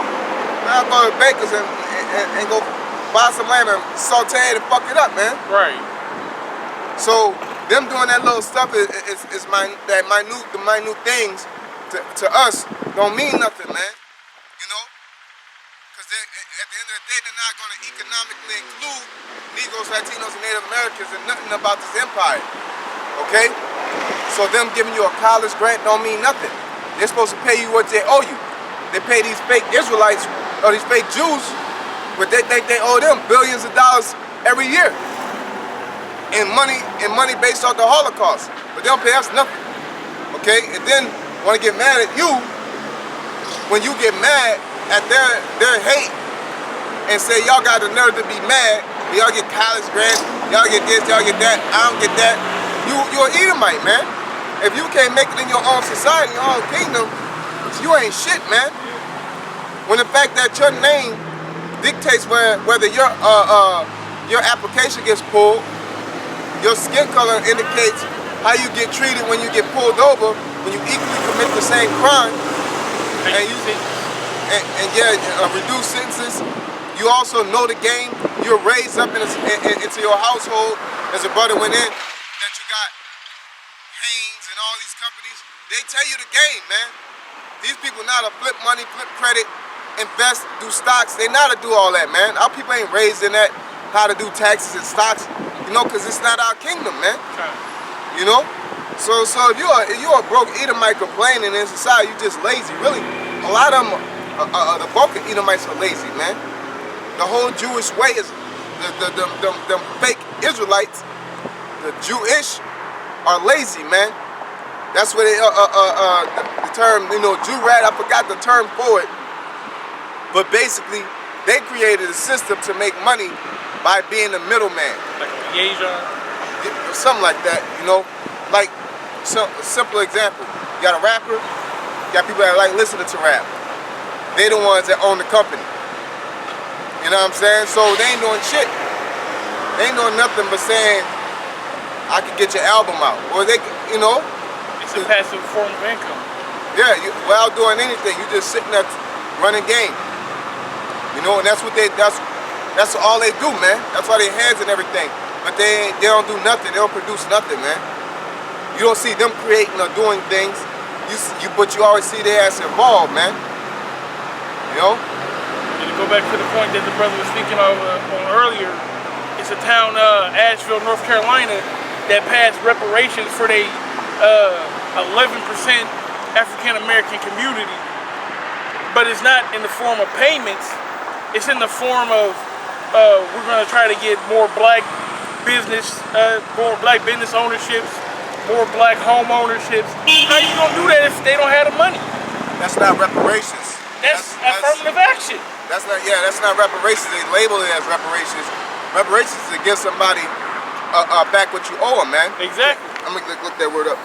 Now I go to Baker's and go buy some lamb and saute it and fuck it up, man. Right. So them doing that little stuff the minute things to us don't mean nothing, man. You know? Because at the end of the day, they're not going to economically include Negroes, Latinos, and Native Americans in nothing about this empire. Okay? So them giving you a college grant don't mean nothing. They're supposed to pay you what they owe you. They pay these fake Israelites or these fake Jews, but they think they owe them billions of dollars every year. In money based off the Holocaust, but they don't pay us nothing, okay? And then want to get mad at you when you get mad at their hate and say y'all got the nerve to be mad. Y'all get college grants, y'all get this, y'all get that. I don't get that. You're an Edomite, man. If you can't make it in your own society, your own kingdom, you ain't shit, man. When the fact that your name dictates whether your application gets pulled. Your skin color indicates how you get treated when you get pulled over, when you equally commit the same crime. And reduce sentences. You also know the game. You're raised up into your household. As a brother went in, that you got Haynes and all these companies. They tell you the game, man. These people know how to flip money, flip credit, invest, do stocks. They know how to do all that, man. Our people ain't raised in that, how to do taxes and stocks, you know, because it's not our kingdom, man. You know? So if you're a broke Edomite complaining in society, you just lazy. Really, a lot of them, the bulk of Edomites are lazy, man. The whole Jewish way is, them fake Israelites, the Jewish, are lazy, man. That's what the term, you know, Jew-rat, I forgot the term for it. But basically, they created a system to make money by being the middleman. Like a liaison? Something like that, you know. Like, a simple example. You got a rapper, you got people that like listening to rap. They the ones that own the company. You know what I'm saying? So they ain't doing shit. They ain't doing nothing but saying, I can get your album out. Or they, you know. It's a passive form of income. Yeah, without doing anything, you just sitting there running game. You know, and that's all they do, man. That's why they hands and everything. But they don't do nothing. They don't produce nothing, man. You don't see them creating or doing things. But you always see their ass involved, man. You know. And to go back to the point that the brother was speaking of on earlier, it's a town, Asheville, North Carolina, that passed reparations for their 11% African American community. But it's not in the form of payments. It's in the form of we're going to try to get more black business ownerships, more black home ownerships. How you going to do that if they don't have the money? That's not reparations. That's affirmative action. That's not reparations. They label it as reparations. Reparations is to give somebody back what you owe them, man. Exactly. I'm gonna look that word up.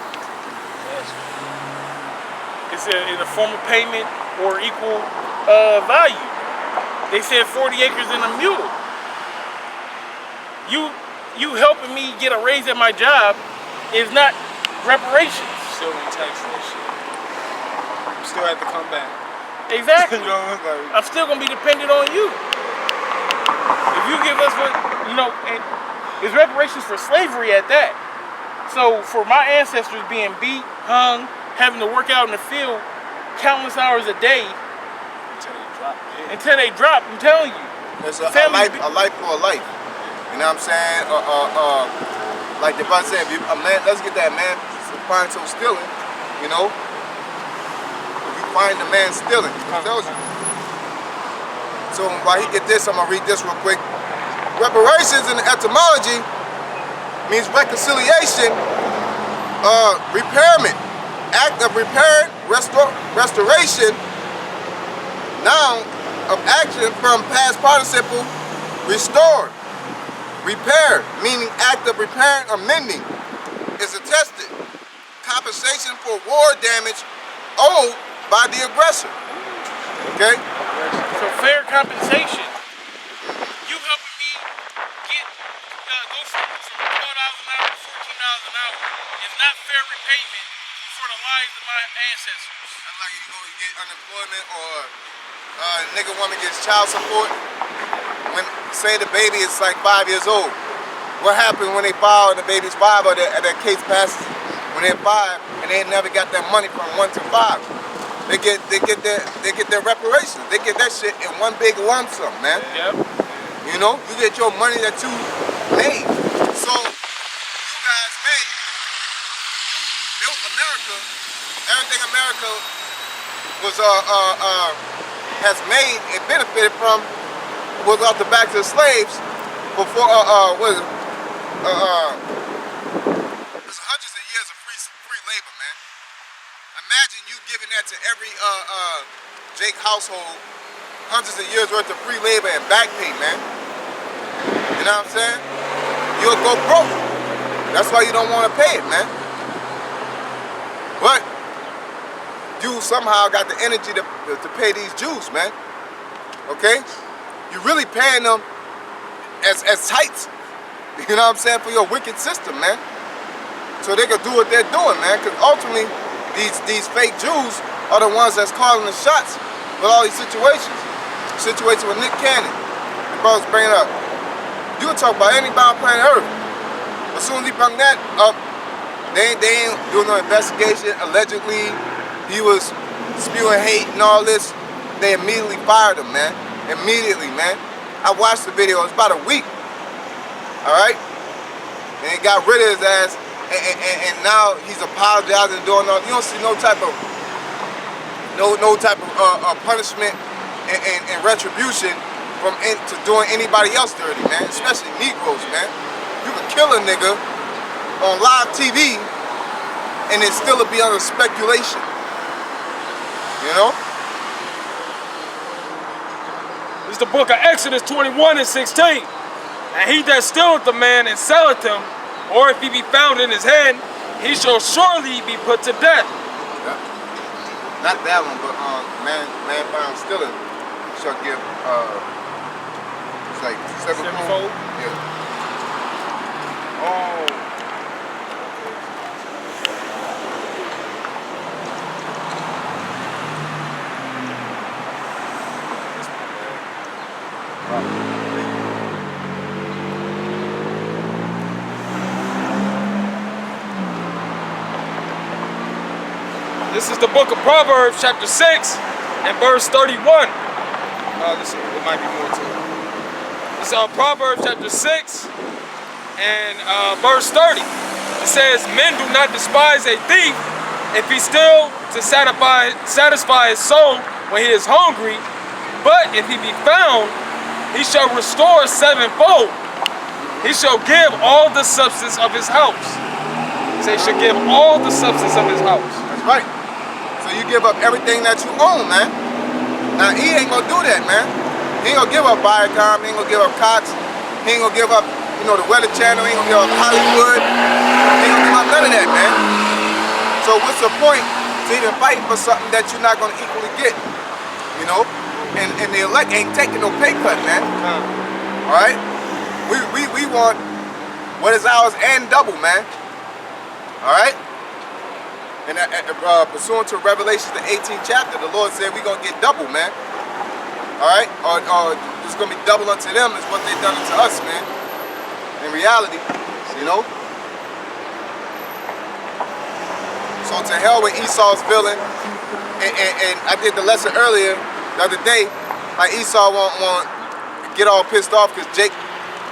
It's in the form of payment or equal value. They said 40 acres and a mule. You helping me get a raise at my job is not reparations. Still in tax that shit. You still have to come back. Exactly. You know, like, I'm still gonna be dependent on you. If you give us what, you know, and it's reparations for slavery at that. So for my ancestors being beat, hung, having to work out in the field countless hours a day until they drop, I'm telling you. It's a life for a life. You know what I'm saying? Like the brother said, a man, let's get that man find some stealing, you know? If you find the man stealing, it tells you. So while he get this, I'm gonna read this real quick. Reparations in the etymology means reconciliation, repairment, act of repair, restoration, noun of action from past participle, restored. Repair, meaning act of repairing or mending, is attested. Compensation for war damage owed by the aggressor. Okay? So fair compensation. You helping me get go from $12 an hour to $14 an hour is not fair repayment for the lives of my ancestors. That's like you get unemployment or a nigga woman gets child support. When say the baby is like 5 years old, what happens when they file and the baby's 5 or that case passes when they're 5 and they never got that money from 1 to 5? They get their reparations. They get that shit in one big lump sum, man. Yep. You know, you get your money that you made. So you guys built America. Everything America was has made and benefited from was off the backs of the slaves before what is it? It's hundreds of years of free labor, man. Imagine you giving that to every Jake household, hundreds of years worth of free labor and back pay, man. You know what I'm saying? You'll go broke. That's why you don't want to pay it, man. But you somehow got the energy to pay these Jews, man. Okay? you're really paying them as tights, you know what I'm saying, for your wicked system, man. So they can do what they're doing, man, because ultimately these fake Jews are the ones that's calling the shots with all these situations. Situation with Nick Cannon, the brothers bringing up. You can talk about anybody on planet Earth. As soon as he brought that up, they ain't doing no investigation. Allegedly, he was spewing hate and all this. They immediately fired him, man. Immediately, man. I watched the video. It was about a week. All right? And he got rid of his ass. And now he's apologizing and doing all. You don't see no type of punishment and retribution from to doing anybody else dirty, man. Especially Negroes, man. You can kill a nigga on live TV and it still be under speculation. You know? This is the book of Exodus 21 and 16. And he that stealeth the man and selleth him, or if he be found in his hand, he shall surely be put to death. Yeah. Not that one, but man found stealing shall give it's like sevenfold. Yeah. Oh. This is the book of Proverbs, chapter 6, and verse 31. It might be more to it. It's Proverbs, chapter 6, and verse 30. It says, men do not despise a thief if he steal to satisfy his soul when he is hungry, but if he be found, he shall restore sevenfold. He shall give all the substance of his house. So he shall give all the substance of his house. That's right. So you give up everything that you own, man. Now he ain't gonna do that, man. He ain't gonna give up Viacom, he ain't gonna give up Cox, he ain't gonna give up, you know, the Weather Channel, he ain't gonna give up Hollywood, he ain't gonna give up none of that, man. So what's the point to even fighting for something that you're not gonna equally get? You know? And the elect ain't taking no pay cut, man. Alright? We want what is ours and double, man. Alright? And pursuant to Revelation, the 18th chapter, the Lord said we're going to get double, man. Alright? Or it's going to be double unto them is what they've done unto us, man. In reality, you know? So to hell with Esau's feeling. And I did the lesson earlier, the other day, like Esau won't get all pissed off because Jake,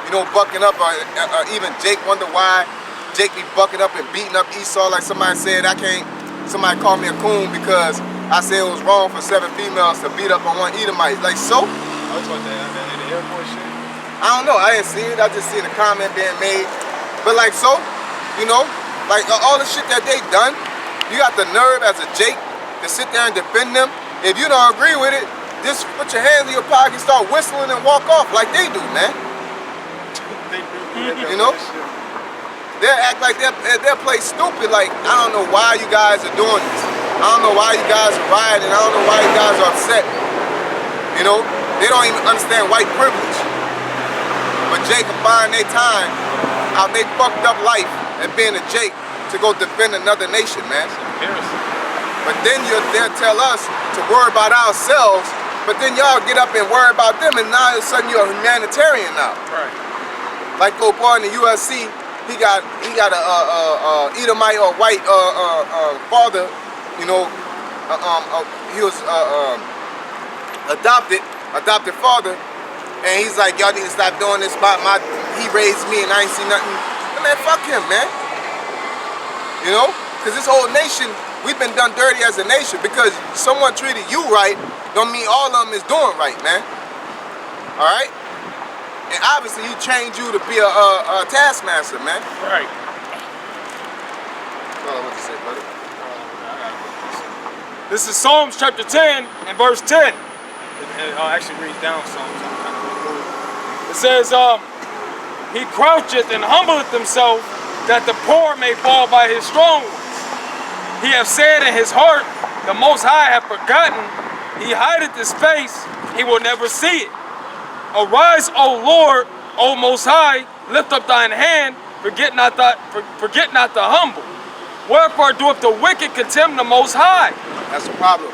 you know, bucking up, or even Jake wonder why Jake be bucking up and beating up Esau. Like somebody said, somebody called me a coon because I said it was wrong for 7 females to beat up on one Edomite. Like, so? I was like that, man, in the airport shit. I don't know, I didn't see it, I just seen a comment being made. But like, so, you know, like all the shit that they done, you got the nerve as a Jake to sit there and defend them. If you don't agree with it, just put your hands in your pocket, start whistling and walk off like they do, man. They do. You know? They'll act like they'll play stupid, like, I don't know why you guys are doing this. I don't know why you guys are rioting. I don't know why you guys are upset. You know? They don't even understand white privilege. But Jake can find their time out they fucked up life and being a Jake to go defend another nation, man. But then they'll tell us to worry about ourselves, but then y'all get up and worry about them, and now all of a sudden you're a humanitarian now. Right. Like old boy in the USC, he got a Edomite or white father, you know, he was adopted father, and he's like, y'all need to stop doing this about he raised me and I ain't seen nothing. Man, fuck him, man. You know, because this whole nation, we've been done dirty as a nation because someone treated you right, don't mean all of them is doing right, man. All right? And obviously he trained you to be a taskmaster, man. Right. What you say, brother? This is Psalms chapter 10 and verse 10. I'll actually read down Psalms. It says, he croucheth and humbleth himself, that the poor may fall by his strong ones. He hath said in his heart, the Most High hath forgotten. He hideth his face, he will never see it. Arise, O Lord, O Most High, lift up thine hand, forget not the humble. Wherefore doeth the wicked contemn the Most High? That's the problem.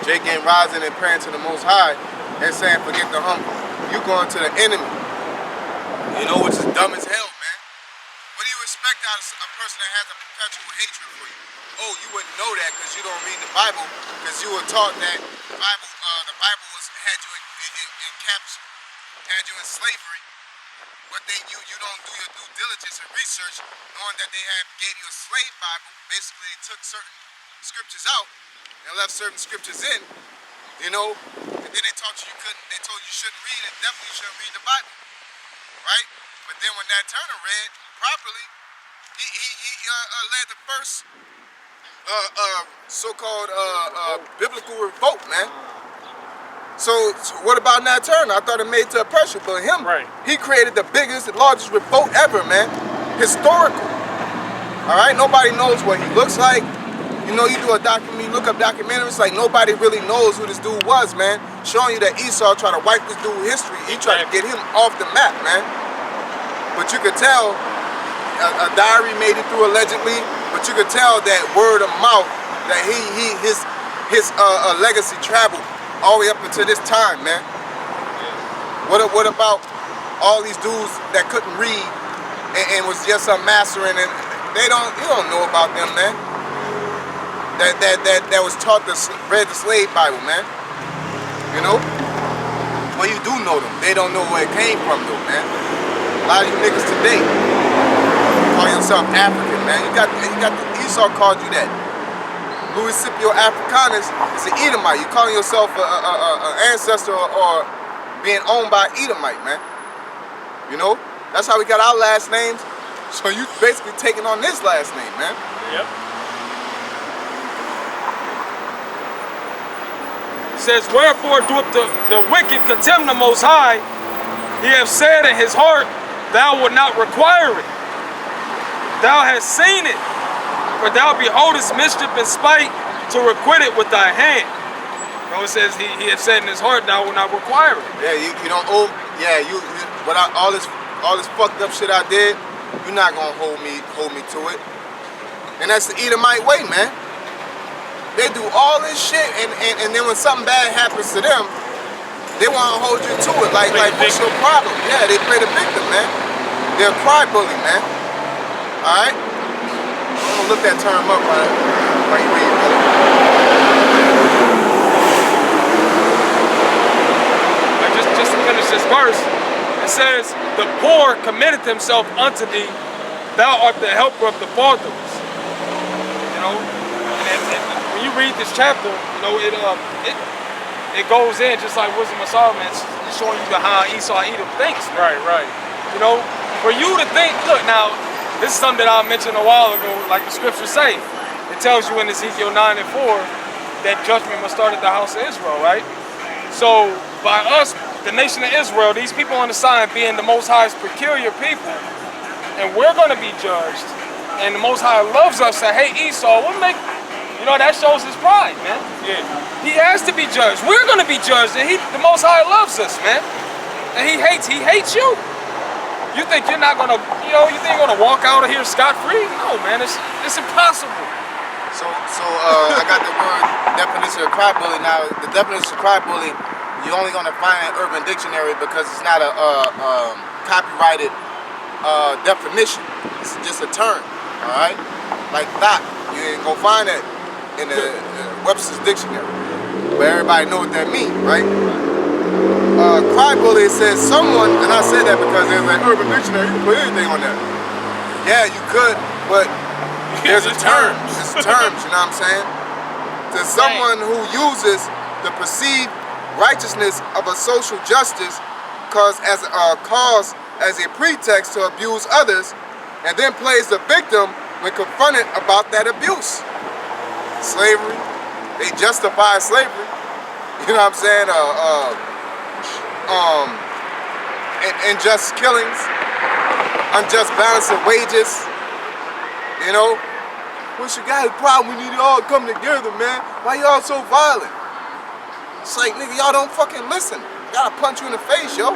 Jake ain't rising and praying to the Most High and saying, forget the humble. You going to the enemy. You know, which is dumb as hell, man. What do you expect out of a person that has a perpetual hatred for you? Oh, you wouldn't know that because you don't read the Bible, because you were taught that the Bible had you in capture, had you in slavery. But then you don't do your due diligence and research, knowing that they gave you a slave Bible. Basically, they took certain scriptures out and left certain scriptures in, you know, and then they taught you they told you shouldn't read and definitely shouldn't read the Bible, right? But then when Nat Turner read properly, he led the first so-called biblical revolt, man. So what about Nat Turner? I thought it made to a pressure, but him, he created the biggest and largest revolt ever, man. Historical. All right, nobody knows what he looks like. You know, you do a documentary, look up documentaries, like nobody really knows who this dude was, man. Showing you that Esau tried to wipe this dude's history. He tried to get him off the map, man. But you could tell a diary made it through allegedly, but you could tell that word of mouth that his legacy traveled all the way up until this time, man. What about all these dudes that couldn't read and was just mastering, and you don't know about them, man. That was taught read the slave Bible, man. You know? Well, you do know them. They don't know where it came from, though, man. A lot of you niggas today call yourself African, man. You got Esau called you that. Louis Scipio Africanus is an Edomite. You calling yourself an ancestor or being owned by Edomite, man. You know? That's how we got our last names. So you basically taking on this last name, man. Yep. It says, wherefore doeth the wicked contemn the Most High? He hath said in his heart, thou wilt not require it. Thou hast seen it. For thou beholdest mischief and spite to requite it with thy hand. You know, it says he has said in his heart, thou will not require it. Yeah, you don't owe. Yeah, without all this fucked up shit I did, you're not gonna hold me to it. And that's the Edomite way, man. They do all this shit, and then when something bad happens to them, they wanna hold you to it. Like what's your problem? Yeah, they play the victim, man. They're a cry bully, man. All right. I'm gonna look that term up right you read, brother. Just to finish this verse, it says, the poor committeth himself unto thee, thou art the helper of the fatherless. You know, and when you read this chapter, you know, it goes in just like Wisdom of Solomon, it's showing you how Esau Edom thinks. Right. You know, for you to think, look now, this is something that I mentioned a while ago, like the scriptures say. It tells you in Ezekiel 9:4 that judgment must start at the house of Israel, right? So by us, the nation of Israel, these people on the side being the Most High's peculiar people, and we're going to be judged. And the Most High loves us. Say, hey, Esau, you know, that shows his pride, man. Yeah. He has to be judged. We're going to be judged, and the Most High loves us, man. And he hates you. You think you're not gonna, you think you're gonna walk out of here scot-free? No, man, it's impossible. So I got the word definition of cry bully. Now, the definition of cry bully, you're only gonna find in Urban Dictionary because it's not a copyrighted definition. It's just a term, all right? Like thought, you ain't gonna find that in the Webster's Dictionary. But everybody know what that means, right? Cry bully says someone, and I say that because there's an Urban Dictionary, you can put anything on there. Yeah, you could, but there's a term. It's terms, you know what I'm saying? To someone who uses the perceived righteousness of a social justice as a pretext to abuse others, and then plays the victim when confronted about that abuse. Slavery, they justify slavery. You know what I'm saying? Unjust killings, unjust balance of wages. You know, what's your guys' problem? We need to all come together, man. Why y'all so violent? It's like, nigga, y'all don't fucking listen. gotta punch you in the face, yo.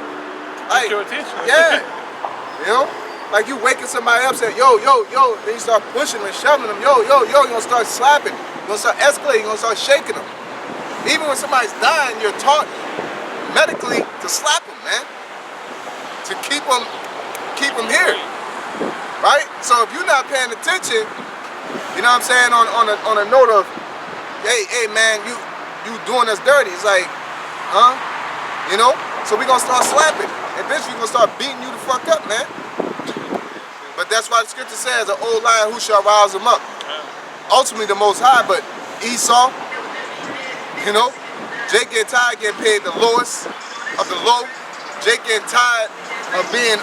Like, Get your attention. yeah. You know? Like you waking somebody up saying, yo, yo, yo, then you start pushing them and shoving them, yo, yo, yo, you're gonna start slapping, you're gonna start escalating, you're gonna start shaking them. Even when somebody's dying, you're taught medically to slap them, man. To keep them here. Right? So if you're not paying attention, you know what I'm saying, on a note of, hey man, you doing us dirty. It's like, huh? You know? So we gonna start slapping. Eventually we're gonna start beating you the fuck up, man. But that's why the scripture says, an old lion, who shall rouse him up? Ultimately the Most High, but Esau, you know, Jake getting tired, getting paid the lowest of the low. Jake getting tired of being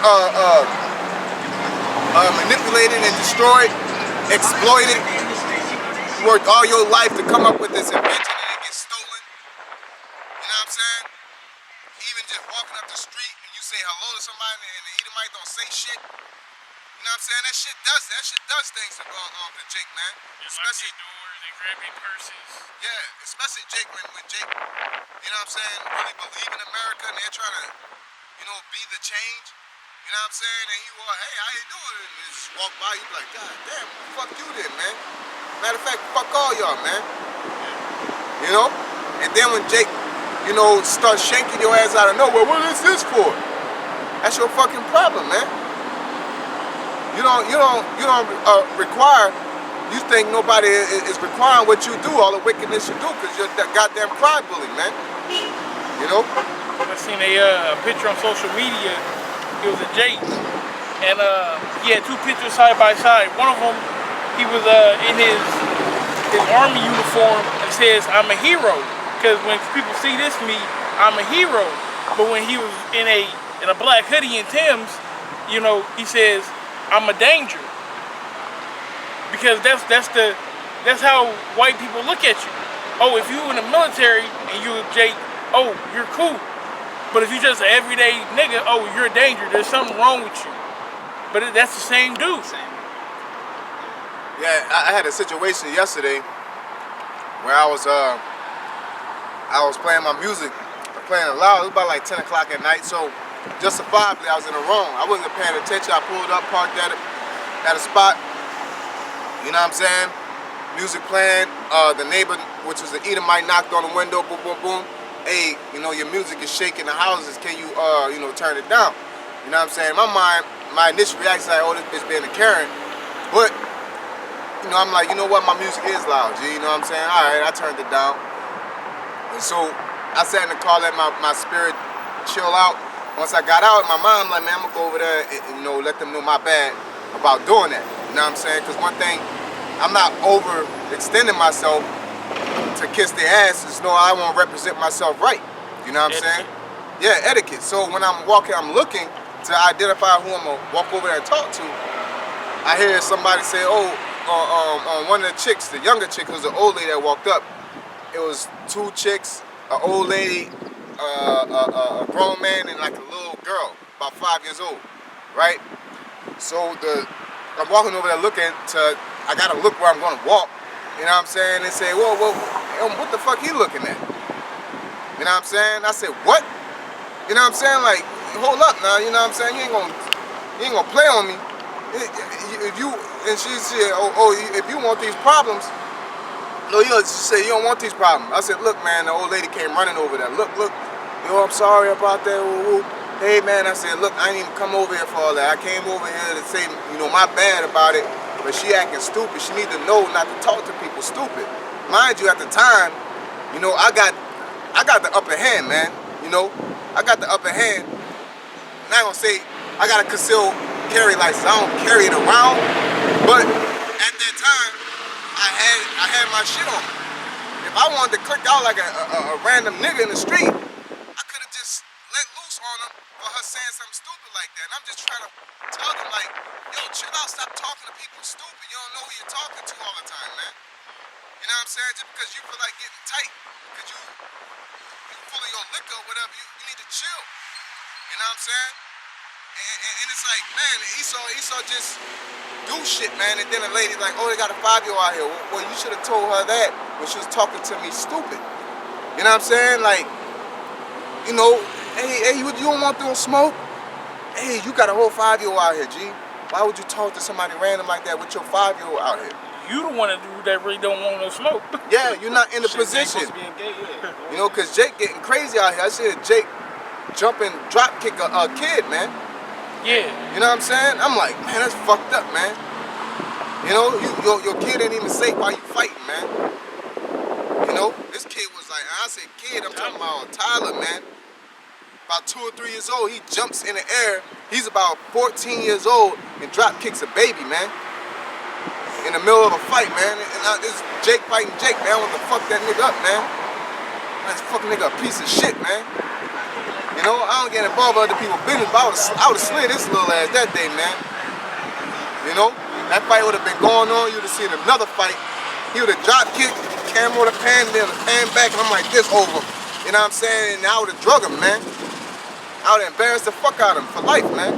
manipulated and destroyed, exploited. You worked all your life to come up with this invention and it gets stolen. You know what I'm saying? Even just walking up the street and you say hello to somebody and the Edomite don't say shit. You know what I'm saying? That shit does things to Jake, man. Especially doors, they grab their purses. yeah, especially Jake when Jake, you know what I'm saying, really believe in America and they're trying to, you know, be the change. You know what I'm saying? And he walk, hey, how you doing? And just walk by, you be like, God damn, fuck you then, man. Matter of fact, fuck all y'all, man. You know? And then when Jake, you know, starts shanking your ass out of nowhere, what is this for? That's your fucking problem, man. You don't require, you think nobody is requiring what you do, all the wickedness you do, because you're that goddamn crybaby, man. You know? I seen a picture on social media. It was a Jake, and he had two pictures side by side. One of them, he was in his army uniform and says, "I'm a hero," because when people see this me, I'm a hero. But when he was in a black hoodie and Tim's, you know, he says, "I'm a danger," because that's how white people look at you. Oh, if you in the military and you a Jake, oh, you're cool. But if you just an everyday nigga, oh, you're a danger. There's something wrong with you. But that's the same dude. Yeah, I had a situation yesterday where I was playing my music, playing it loud. It was about like 10 o'clock at night, so justifiably I was in the wrong. I wasn't paying attention. I pulled up, parked at a spot. You know what I'm saying? Music playing. The neighbor, which was an Edomite, knocked on the window. Boom, boom, boom. Hey, you know, your music is shaking the houses. Can you, you know, turn it down? You know what I'm saying? In my mind, my initial reaction is like, oh, this bitch being a Karen. But, you know, I'm like, you know what? My music is loud, G. You know what I'm saying? All right, I turned it down. And so I sat in the car, let my spirit chill out. Once I got out, my mind, I'm like, man, I'm going to go over there and, you know, let them know my bad about doing that. You know what I'm saying? Because one thing, I'm not overextending myself to kiss their asses. No, I want to represent myself right. You know what I'm saying? Yeah, etiquette. So when I'm walking, I'm looking to identify who I'm going to walk over there and talk to. I hear somebody say, oh, one of the chicks, the younger chick, was an old lady that walked up. It was two chicks, an old lady, a grown man, and like a little girl, about 5 years old, right? So I'm walking over there looking I got to look where I'm going to walk. You know what I'm saying? They say, whoa, what the fuck he looking at? You know what I'm saying? I said, what? You know what I'm saying? Like, hold up now, you know what I'm saying? You ain't gonna play on me. She said, if you want these problems, no, she said, you don't want these problems. I said, look, man, the old lady came running over there. Look, yo, I'm sorry about that. Hey, man, I said, look, I didn't even come over here for all that. I came over here to say, you know, my bad about it. But she acting stupid. She need to know not to talk to people stupid. Mind you, at the time, you know, I got the upper hand, man. You know, I got the upper hand. I'm not gonna say I got a concealed carry license. I don't carry it around. But at that time, I had my shit on. If I wanted to click out like a random nigga in the street, I could have just let loose on him for her saying something stupid like that. And I'm just trying to tell them, like, yo, chill out, stop talking to people stupid. You don't know who you're talking to all the time, man. You know what I'm saying? Just because you feel like getting tight, because you full of your liquor or whatever, you need to chill. You know what I'm saying? And it's like, man, Esau just do shit, man. And then a lady's like, oh, they got a 5-year-old out here. Well, you should have told her that when she was talking to me stupid. You know what I'm saying? Like, you know, Hey, you don't want no smoke? Hey, you got a whole 5-year-old out here, G. Why would you talk to somebody random like that with your 5-year-old out here? You the one that really don't want no smoke. Yeah, you're not in the position. You know, because Jake getting crazy out here. I see Jake jump and drop kick a kid, man. Yeah. You know what I'm saying? I'm like, man, that's fucked up, man. You know, your kid ain't even safe while you fighting, man. You know, this kid was like, I said kid, I'm talking about Tyler, man. About 2 or 3 years old, he jumps in the air. He's about 14 years old and drop kicks a baby, man. In the middle of a fight, man. And this Jake fighting Jake, man. I want to fuck that nigga up, man. That fucking nigga a piece of shit, man. You know, I don't get involved with other people's business, but I would have slid this little ass that day, man. You know, that fight would have been going on. You would have seen another fight. He would have drop kicked, camera would have panned there, pan back, and I'm like, this over. You know what I'm saying? And I would have drug him, man. I would have embarrassed the fuck out of him for life, man.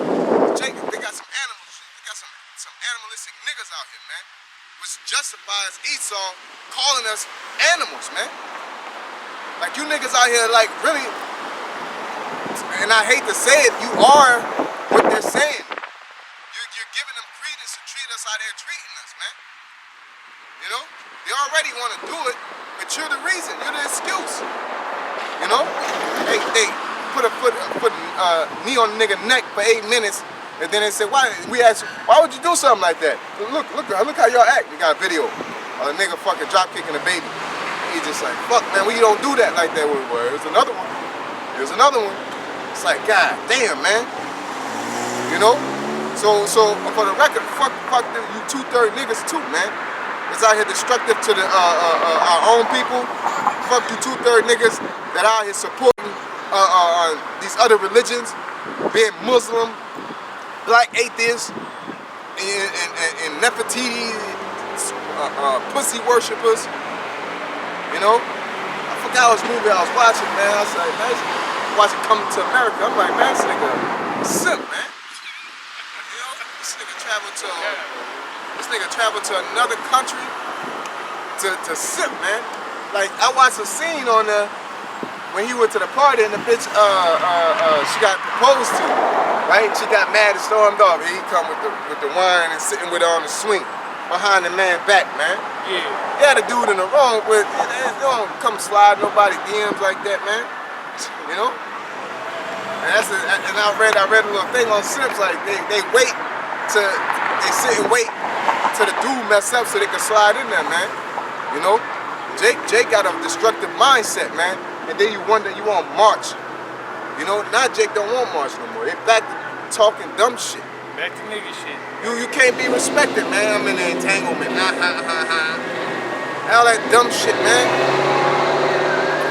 Jake, they got some animals. They got some animalistic niggas out here, man. Which justifies Esau calling us animals, man. Like, you niggas out here, like, really, and I hate to say it, you are what they're saying. You're giving them credence to treat us how they're treating us, man. You know? They already want to do it, but you're the reason. You're the excuse. You know? They put a knee on the nigga neck for 8 minutes, and then they say, why? We ask, why would you do something like that? Look how y'all act. We got a video of a nigga fucking drop kicking a baby. He's just like, fuck, man, we don't do that like that. There's another one. There's another one. It's like, god damn, man. You know? So for the record, fuck them, you 2/3 niggas too, man. It's out here destructive to the our own people. Fuck you 2/3 niggas that out here supporting these other religions, being Muslim, black atheists, and Nefertiti, pussy worshippers. You know? I forgot which movie I was watching, man. I was like, man, watching Coming to America. I'm like, man, this nigga simp, man. You know, this nigga traveled to another country to simp, man. Like, I watched a scene on there when he went to the party and the bitch, she got proposed to, right? She got mad and stormed off. He come with the wine and sitting with her on the swing behind the man back, man. Yeah. Yeah, the dude in the wrong, but you don't come slide nobody DMs like that, man. You know? And I read a little thing on Simps, like they sit and wait till the dude mess up so they can slide in there, man. You know? Jake got a destructive mindset, man. And then you wonder, you want March. You know, now Jake don't want March no more. They back to talking dumb shit. Back to nigga shit. You can't be respected, man. I'm in the entanglement. All that dumb shit, man.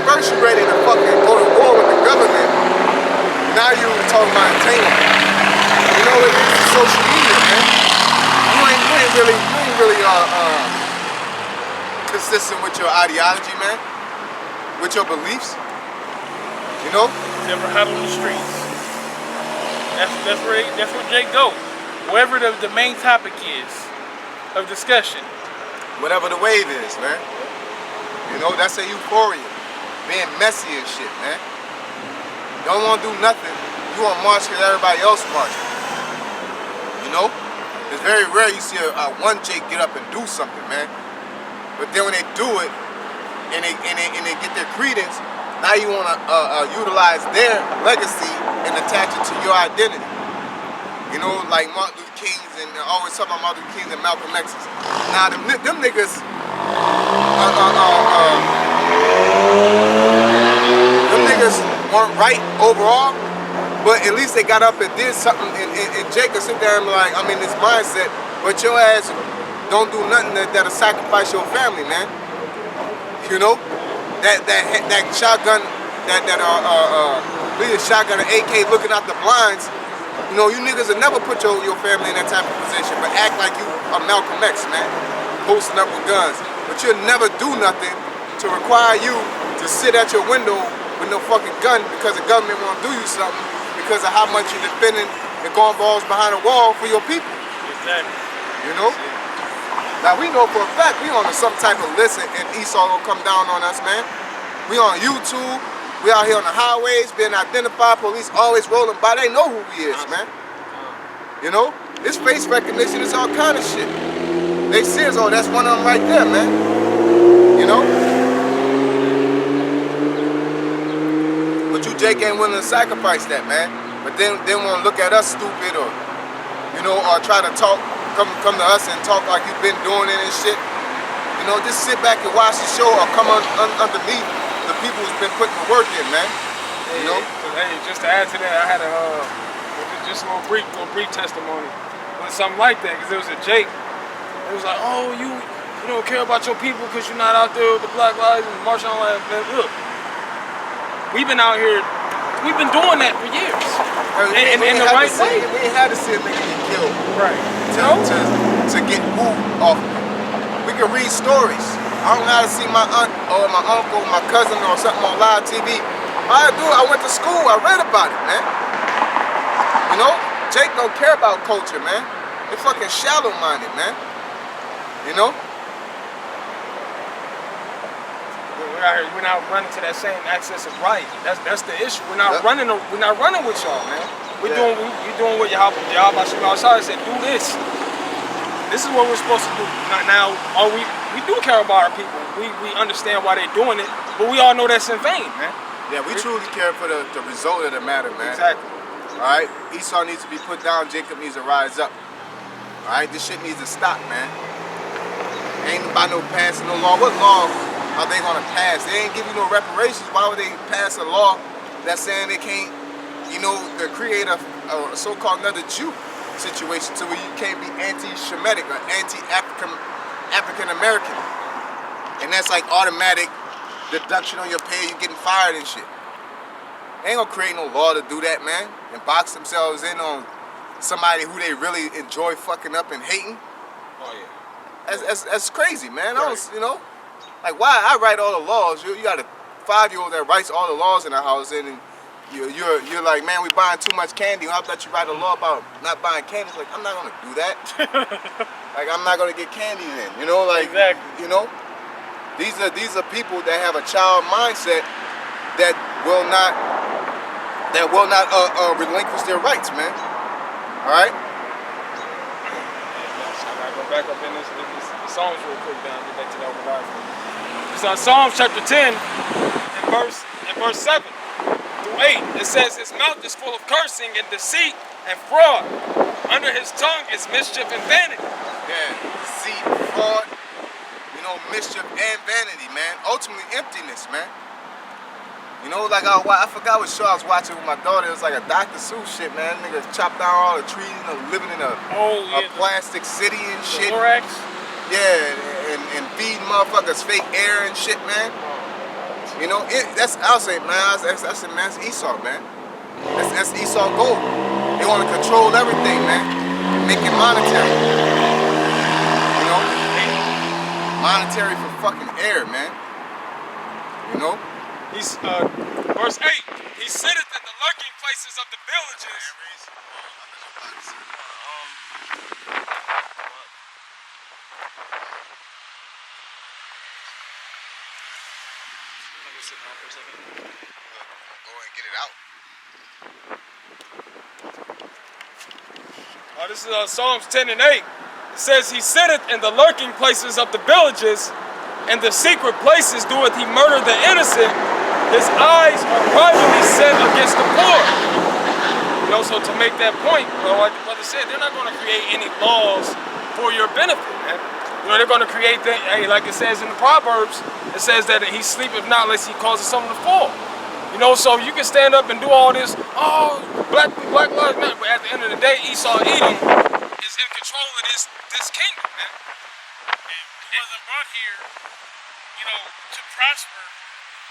First you ready to fucking go to war with the government. Now you talking about entanglement. You know what it is? Social media, man. You ain't really consistent with your ideology, man. With your beliefs. You know? Never hot on the streets. That's where Jake go. Wherever the main topic is of discussion. Whatever the wave is, man. You know, that's a euphoria. Being messy and shit, man. Don't want to do nothing. You want to march because everybody else marching. You know? It's very rare you see one Jake get up and do something, man. But then when they do it, and they get their credence, now you want to utilize their legacy and attach it to your identity. You know, like Martin Luther King's and always talking about Martin Luther King's and Malcolm X's. Now them niggas, them niggas weren't right overall, but at least they got up and did something. And Jake could sit there and be like, I'm in this mindset, but your ass don't do nothing that'll sacrifice your family, man. You know, that shotgun, lead a shotgun, an AK looking out the blinds. You know, you niggas will never put your family in that type of position, but act like you are Malcolm X, man, posting up with guns. But you'll never do nothing to require you to sit at your window with no fucking gun because the government won't do you something because of how much you're defending and going balls behind a wall for your people. Exactly. You know? Now we know for a fact we on some type of list and Esau gonna come down on us, man. We on YouTube, We out here on the highways, being identified, police always rolling by. They know who he is, man. You know? This face recognition is all kind of shit. They see us, oh, that's one of them right there, man. You know? But you, Jake, ain't willing to sacrifice that, man. But then want to look at us stupid or, you know, or try to talk, come to us and talk like you've been doing it and shit. You know, just sit back and watch the show or come underneath the people who's been putting the work in, man. You know? Hey, just to add to that, I had just a little brief testimony with something like that, because it was a Jake. It was like, oh, you don't care about your people because you're not out there with the Black Lives and marching on that. Man, look, we've been out here, we've been doing that for years. In the right way. We ain't had to see a nigga get killed. Right. To get moved off. We can read stories. I don't know how to see my aunt or my uncle, my cousin or something on live TV. All I do, I went to school, I read about it, man. You know, Jake don't care about culture, man. They fucking shallow-minded, man. You know? We're not running to that same access of right. That's the issue. We're not running with y'all, man. We're doing what YAHAWASHI said. Do this. This is what we're supposed to do. Now, we do care about our people. We understand why they're doing it, but we all know that's in vain, man. Yeah, we truly care for the result of the matter, man. Exactly. All right, Esau needs to be put down. Jacob needs to rise up. All right, this shit needs to stop, man. Ain't about no passing no law. What law are they gonna pass? They ain't give you no reparations. Why would they pass a law that's saying they can't, you know, to create a so-called another Jew situation to where you can't be anti-Shemitic or African American, and that's like automatic deduction on your pay. You getting fired and shit. They ain't gonna create no law to do that, man, and box themselves in on somebody who they really enjoy fucking up and hating. Oh yeah. That's crazy, man. I don't, you know, like why I write all the laws. You got a 5-year-old that writes all the laws in the house, and you're like, man, we buying too much candy. I bet you write a law about not buying candy. It's like, I'm not gonna do that. Like, I'm not gonna get candy then. You know, like, exactly. You know, these are people that have a child mindset that will not relinquish their rights, man. All right. I gotta go back up in this Psalms real quick, down get back to that over live. It's on Psalms chapter 10, in verse 7 through 8. It says, his mouth is full of cursing and deceit and fraud. Under his tongue is mischief and vanity. Yeah, deceit, fraud, you know, mischief and vanity, man. Ultimately emptiness, man. You know, like I forgot what show I was watching with my daughter. It was like a Dr. Seuss shit, man. Niggas chopped down all the trees, you know, living in a plastic city and shit. Thorax? Yeah, and feeding motherfuckers fake air and shit, man. You know, I'll say, man, that's Esau, man. That's Esau gold. They want to control everything, man. Make it monetary. You know? Monetary for fucking air, man. You know? He's verse 8. He sitteth in the lurking places of the villages. Go and get it out. This is Psalms 10 and 8. It says, he sitteth in the lurking places of the villages, and the secret places doeth he murder the innocent. His eyes are privately set against the poor. You know, so to make that point, like the brother said, they're not going to create any laws for your benefit, man. You know, they're going to create, like it says in the Proverbs, it says that he sleepeth not lest he causes something to fall. You know, so you can stand up and do all this, oh, black lives matter, but at the end of the day, Esau Edom is in control of this kingdom, man. He wasn't brought here, you know, to prosper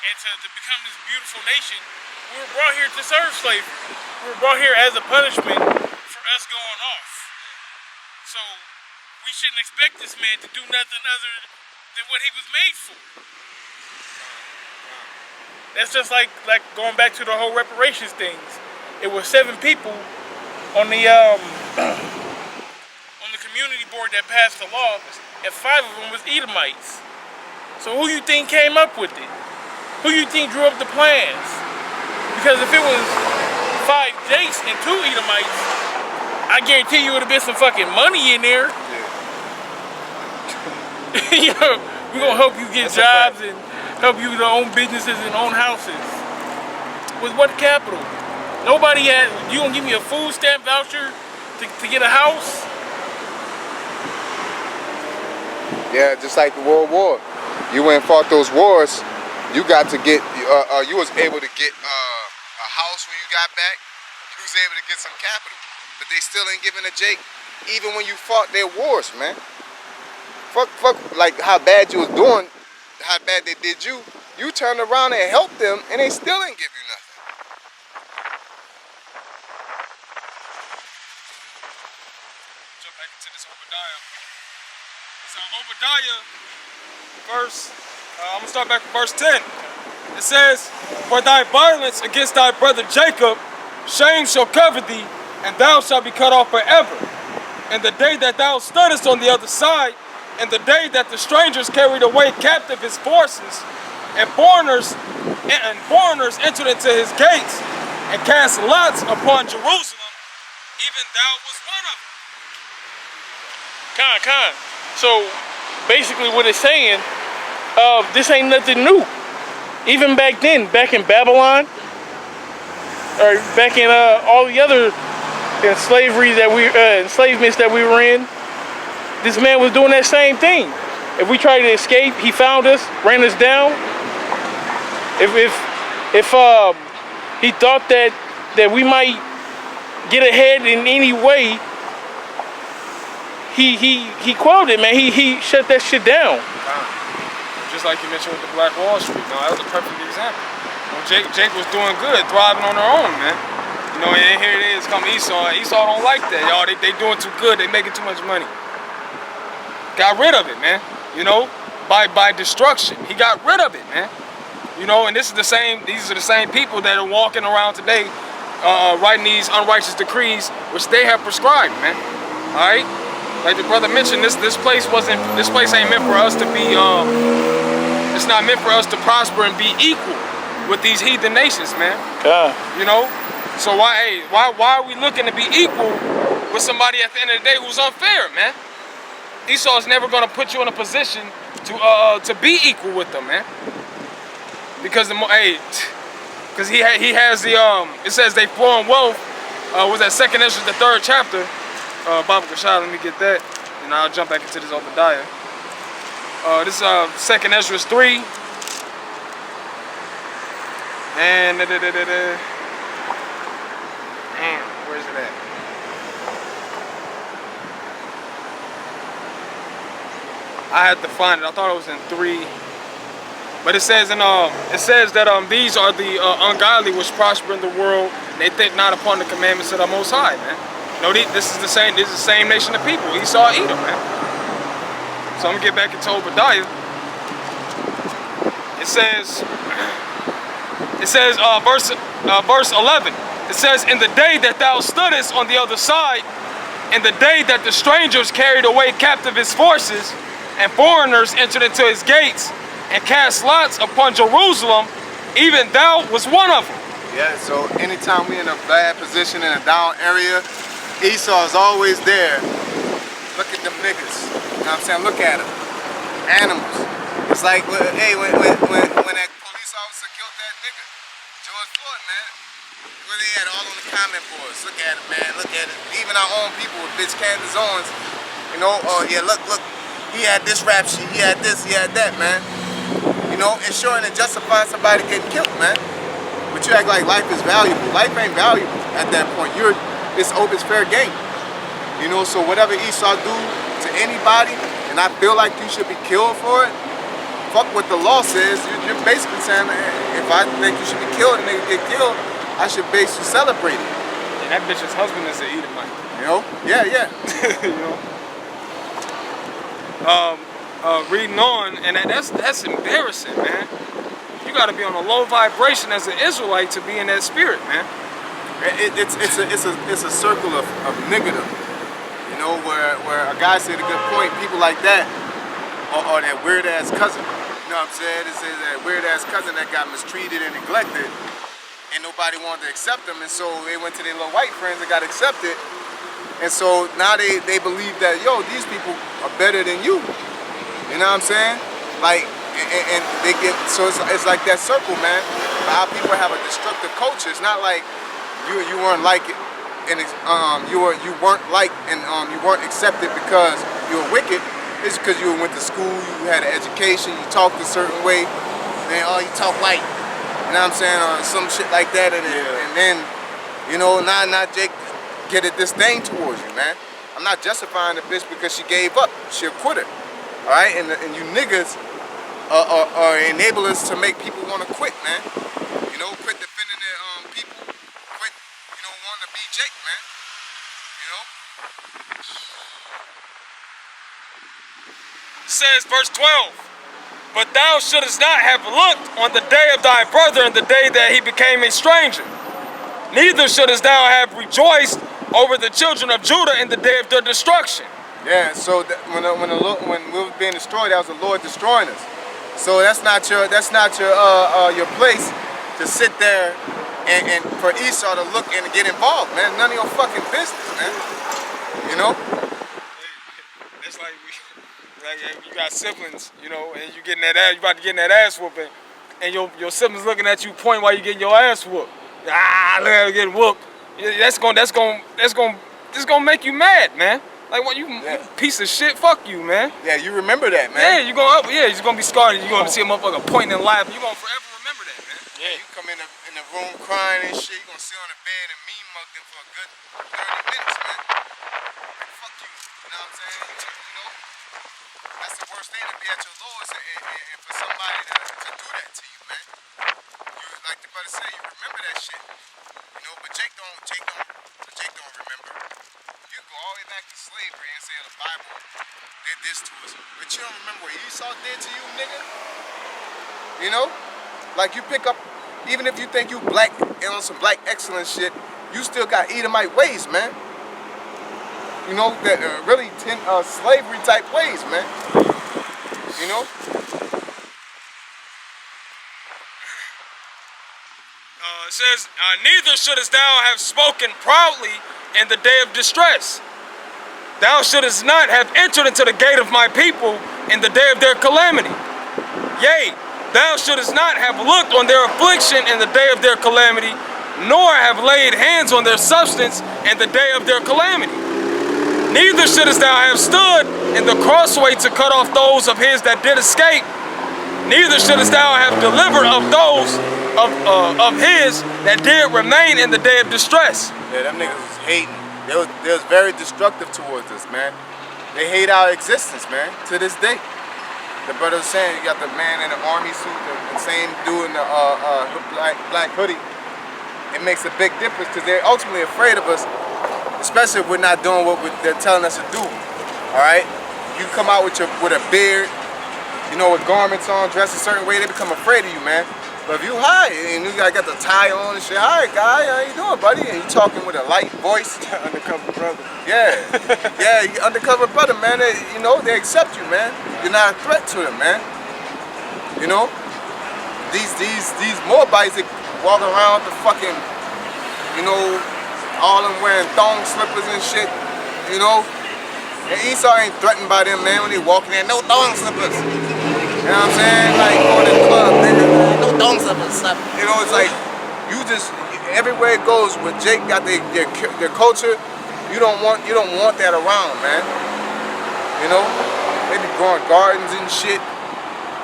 and to become this beautiful nation. We were brought here to serve slavery. We were brought here as a punishment for us going off. So we shouldn't expect this man to do nothing other than what he was made for. That's just like going back to the whole reparations things. It was 7 people on the community board that passed the law, and 5 of them was Edomites. So who you think came up with it? Who you think drew up the plans? Because if it was 5 Jakes and 2 Edomites, I guarantee you would have been some fucking money in there. Yeah. You know, we're gonna help you get jobs and help you to own businesses and own houses. With what capital? Nobody had, you gonna give me a food stamp voucher to get a house? Yeah, just like the World War. You went and fought those wars, you got to get, you was able to get a house when you got back. You was able to get some capital. But they still ain't giving a Jake, even when you fought their wars, man. Fuck, like how bad you was doing, how bad they did you. You turned around and helped them, and they still ain't give you nothing. Jump back into this Obadiah. It's Obadiah, verse, I'm gonna start back with verse 10. It says, "For thy violence against thy brother Jacob, shame shall cover thee, and thou shalt be cut off forever. And the day that thou stoodest on the other side, and the day that the strangers carried away captive his forces, and foreigners entered into his gates, and cast lots upon Jerusalem, even thou was one of them." Con. So basically what it's saying, this ain't nothing new. Even back then, back in Babylon, or back in all the other enslavements that we were in, this man was doing that same thing. If we tried to escape, he found us, ran us down. If he thought that we might get ahead in any way, he quoted, man. He shut that shit down. Just like you mentioned with the Black Wall Street, that was a perfect example. Jake was doing good, thriving on their own, man. And here it is, come Esau. Esau don't like that, y'all. They doing too good. They making too much money. Got rid of it, man. By destruction. He got rid of it, man. And this is the same. These are the same people that are walking around today, writing these unrighteous decrees, which they have prescribed, man. All right. Like the brother mentioned, this place ain't meant for us to be. It's not meant for us to prosper and be equal with these heathen nations, man. So why are we looking to be equal with somebody at the end of the day who's unfair, man? Esau is never gonna put you in a position to be equal with them, man. Because because he has the it says they flow in wealth. Was that 2nd Ezra, the 3rd chapter? Baba Kashad, let me get that, and I'll jump back into this Obadiah. This is 2nd Ezra 3. And where's it at? I had to find it. I thought it was in 3. But it says that these are the ungodly which prosper in the world. They think not upon the commandments of the Most High, man. This is the same nation of people. Esau, Edom, man. So I'm gonna get back into Obadiah. It says verse 11. It says, "In the day that thou stoodest on the other side, in the day that the strangers carried away captive his forces, and foreigners entered into his gates, and cast lots upon Jerusalem, even thou was one of them." Yeah, so anytime we in a bad position in a down area, Esau is always there. Look at them niggas. You know what I'm saying? Look at them. Animals. It's like, hey, when that police officer killed that nigga, George Floyd, man. Where they at all on the comment boards. Look at it, man. Look at it. Even our own people with bitch Candace Owens. Oh yeah, look. He had this rap sheet. He had this. He had that, man. Ensuring and justifying somebody getting killed, man. But you act like life is valuable. Life ain't valuable at that point. It's fair game. So whatever Esau do to anybody, and I feel like you should be killed for it, fuck what the law says. You're basically saying, if I think you should be killed and they get killed, I should basically celebrate it. And that bitch's husband is an Edomite. Yeah. Reading on, and that's embarrassing, man. You got to be on a low vibration as an Israelite to be in that spirit, man. It's a circle of negative, where a guy said a good point. People like that are that weird ass cousin. know what I'm saying? This is a weird ass cousin that got mistreated and neglected, and nobody wanted to accept him, and so they went to their little white friends and got accepted. And so now they believe that, yo, these people are better than you. You know what I'm saying? Like, and they get, so it's like that circle, man. How people have a destructive culture. It's not like you weren't like it, and you weren't like, and you weren't accepted because you were wicked. It's because you went to school, you had an education, you talked a certain way, then you talk white. You know what I'm saying? Or some shit like that, and then, you know, now Jake get a disdain towards you, man. I'm not justifying the bitch because she gave up. She a quitter, all right? And you niggas are enablers to make people want to quit, man. You know, quit defending their people, quit, you know, wanting to be Jake, man. You know? Says verse 12, but thou shouldest not have looked on the day of thy brother and the day that he became a stranger. Neither shouldest thou have rejoiced over the children of Judah in the day of their destruction. Yeah, so when we were being destroyed, that was the Lord destroying us. So that's not your place to sit there and for Esau to look and get involved, man. None of your fucking business, man. You know? It's like you got siblings, you know, and you getting that ass, you about to get in that ass whooping, and your siblings looking at you pointing while you getting your ass whooped. Ah, look at her getting whooped. That's gonna make you mad, man. Like, what, you piece of shit, fuck you, man. Yeah, you remember that, man. Yeah, you're gonna be scarred, and you're gonna see a motherfucker pointing and laughing. You're gonna forever remember that, man. Yeah, you come in the room crying and shit, you're gonna sit on the bed and meme mug them for a good 30 minutes, man. Like, fuck you, you know what I'm saying? You know, that's the worst thing, to be at your lowest and for somebody to do that to you, man. You, like the brother said, you remember that shit. You know, but Jake don't remember. You go all the way back to slavery and say the Bible did this to us. But you don't remember what Esau did to you, nigga? You know? Like, you pick up, even if you think you black and on some black excellence shit, you still got Edomite ways, man. You know, that really slavery type ways, man. You know? It says, neither shouldest thou have spoken proudly in the day of distress. Thou shouldest not have entered into the gate of my people in the day of their calamity. Yea, thou shouldest not have looked on their affliction in the day of their calamity, nor have laid hands on their substance in the day of their calamity. Neither shouldest thou have stood in the crossway to cut off those of his that did escape. Neither shouldest thou have delivered of those of his that did remain in the day of distress. Yeah, them niggas was hating. They was very destructive towards us, man. They hate our existence, man, to this day. The brother was saying, you got the man in the army suit, the same dude in the black hoodie. It makes a big difference because they're ultimately afraid of us, especially if we're not doing what they're telling us to do. All right? You come out with a beard, you know, with garments on, dressed a certain way, they become afraid of you, man. But if you high and you got the tie on and shit, hi guy, how you doing, buddy? And you talking with a light voice. Undercover brother. Yeah, yeah, you undercover brother, man. You know, they accept you, man. You're not a threat to them, man. You know, these Moabites that walk around with the fucking, you know, all them wearing thong slippers and shit, you know. And Esau ain't threatened by them, man, when they walking in, no thong slippers. You know what I'm saying? Like, going to the club, nigga, no thong slippers. You know, it's like, you just, everywhere it goes, with Jake got their culture, you don't want that around, man. You know? They be growing gardens and shit,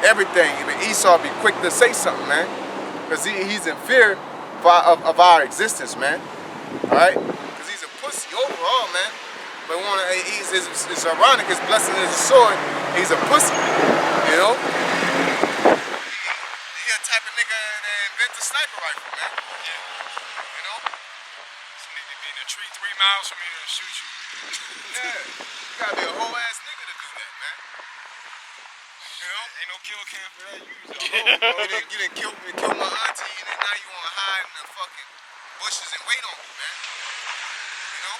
everything. Even Esau be quick to say something, man. Because he's in fear of our existence, man. Alright? Because he's a pussy overall, man. But it's ironic, his blessing is a sword, he's a pussy, you know? He's the type of nigga that invent the sniper rifle, man. Yeah. You know? This nigga be in a tree 3 miles from here and shoot you. Yeah. You gotta be a whole ass nigga to do that, man. You know? Ain't no kill cam for that. You done killed my auntie, and then now you wanna hide in the fucking bushes and wait on me, man. You know?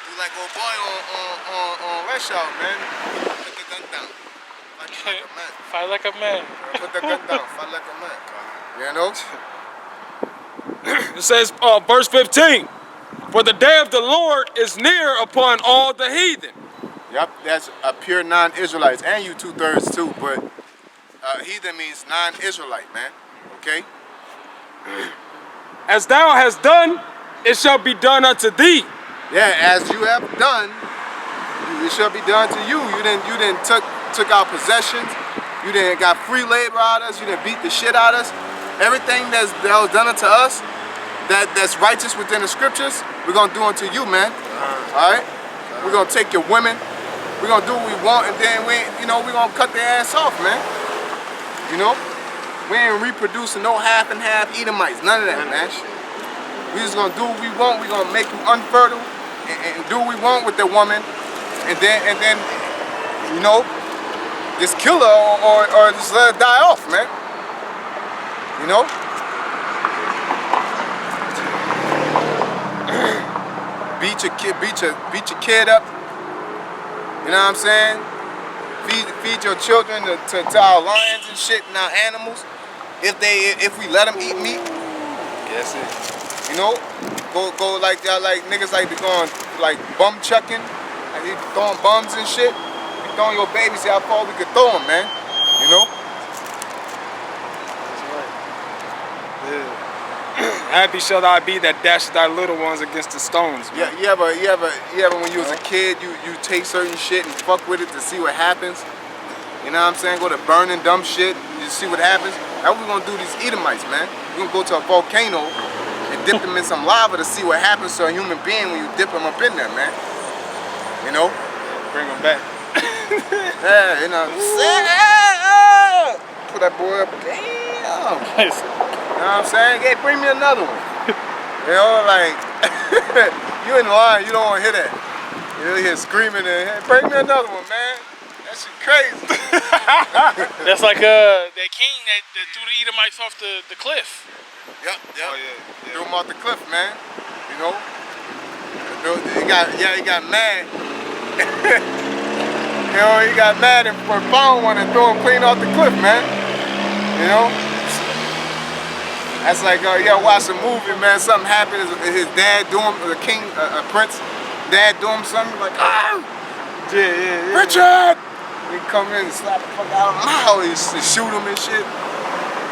Do like old boy on RAWCHAA, man. Put the gun down. Fight like a man. Fight like a man. Put the gun down. Fight like a man. You know? It says, verse 15, for the day of the Lord is near upon all the heathen. Yep, that's a pure non-Israelites, and you 2/3 too, but heathen means non-Israelite, man. Okay? As thou hast done, it shall be done unto thee. Yeah, as you have done, it shall be done to you. You didn't took our possessions. You didn't got free labor out of us. You didn't beat the shit out of us. Everything that was done unto us, that's righteous within the scriptures, we're gonna do unto you, man. All right? We're gonna take your women. We're gonna do what we want, and then we're gonna cut their ass off, man. You know? We ain't reproducing no half and half Edomites, none of that, man. We just gonna do what we want. We're gonna make you unfertile and do what we want with the woman, and then just kill her or just let her die off, man. You know? beat your kid up. You know what I'm saying? Feed your children to our lions and shit and our animals. If we let them eat meat. Yes, it. You know? Go like niggas like to go on like bum chucking. Like they throwing bums and shit. We throwing your babies, see how far we could throw them, man. You know? Happy shall I be that dashed thy little ones against the stones. Man. Yeah, you ever when you was a kid, you take certain shit and fuck with it to see what happens. You know what I'm saying? Go to burning dumb shit, you see what happens. That's what we're gonna do these Edomites, man. We're gonna go to a volcano and dip them in some lava to see what happens to a human being when you dip them up in there, man. You know? Bring them back. Yeah, you know. Put that boy up. Damn. Nice. You know what I'm saying? Hey, bring me another one. You know, like, you in the line, you don't want to hear that. You hear screaming and, hey, bring me another one, man. That shit crazy. That's like that king that threw the Edomites off the cliff. Yep. Oh, yeah. Threw him off the cliff, man. You know? He got mad. You know, he got mad and found one and threw him clean off the cliff, man. You know? That's like, yeah, watch a movie, man. Something happened. His dad do him, the king, a prince, dad do him something like, ah, Yeah. Richard! He come in and slap the fuck out of him. Ow, he shoot him and shit.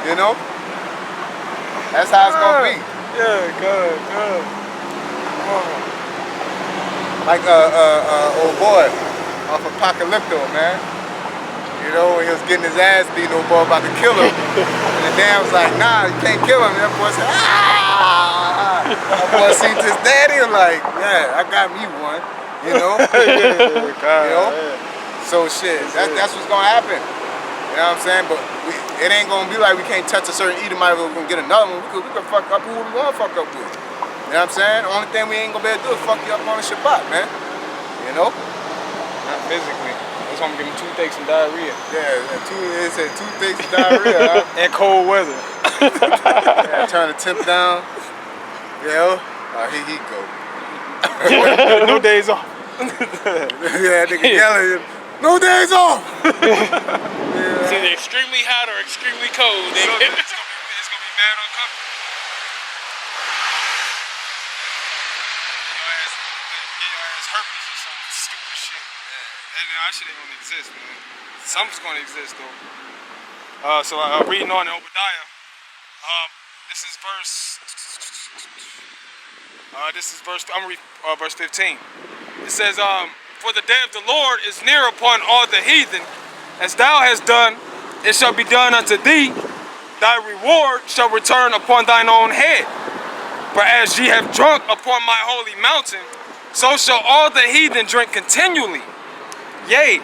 You know? That's how it's gonna be. Yeah, good. Like old boy off Apocalypto, man. You know, when he was getting his ass beat, old boy about to kill him. And the dad was like, nah, you can't kill him. And that boy said, ah! That boy seen his daddy and like, yeah, I got me one. You know? You know? So shit, that's what's gonna happen. You know what I'm saying? But it ain't gonna be like we can't touch a certain Edomite, we're gonna get another one. We can fuck up who we wanna fuck up with. You know what I'm saying? The only thing we ain't gonna be able to do is fuck you up on the Shabbat, man. You know? Not physically. That's why I'm giving toothaches and diarrhea. Yeah, it said toothaches and diarrhea, huh? And cold weather. Yeah, turn the temp down. Yeah. Here he go. No days off. Yeah, nigga yelling. No days off! It's either extremely hot or extremely cold. It's gonna be mad uncomfortable. Your ass herpes or some stupid shit. That shit ain't gonna exist, man. Something's gonna exist though. So reading on in Obadiah. This is verse. I'm gonna read verse 15. It says, for the day of the Lord is near upon all the heathen. As thou hast done, it shall be done unto thee. Thy reward shall return upon thine own head. For as ye have drunk upon my holy mountain, so shall all the heathen drink continually. Yea,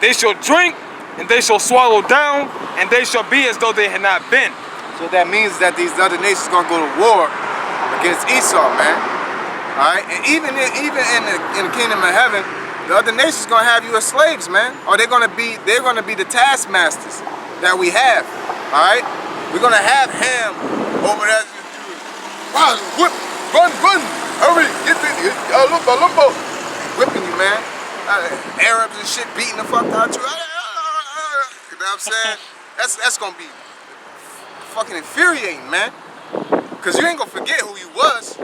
they shall drink, and they shall swallow down, and they shall be as though they had not been. So that means that these other nations gonna go to war against Esau, man. Alright? And even in the kingdom of heaven, the other nations gonna have you as slaves, man. Or they're gonna be the taskmasters that we have. Alright? We're gonna have Ham over there. Wow, whip, run, hurry, get this, lumbo. Whipping you, man. Arabs and shit beating the fuck out you. know what I'm saying? That's gonna be fucking infuriating, man. Cause you ain't gonna forget who you was.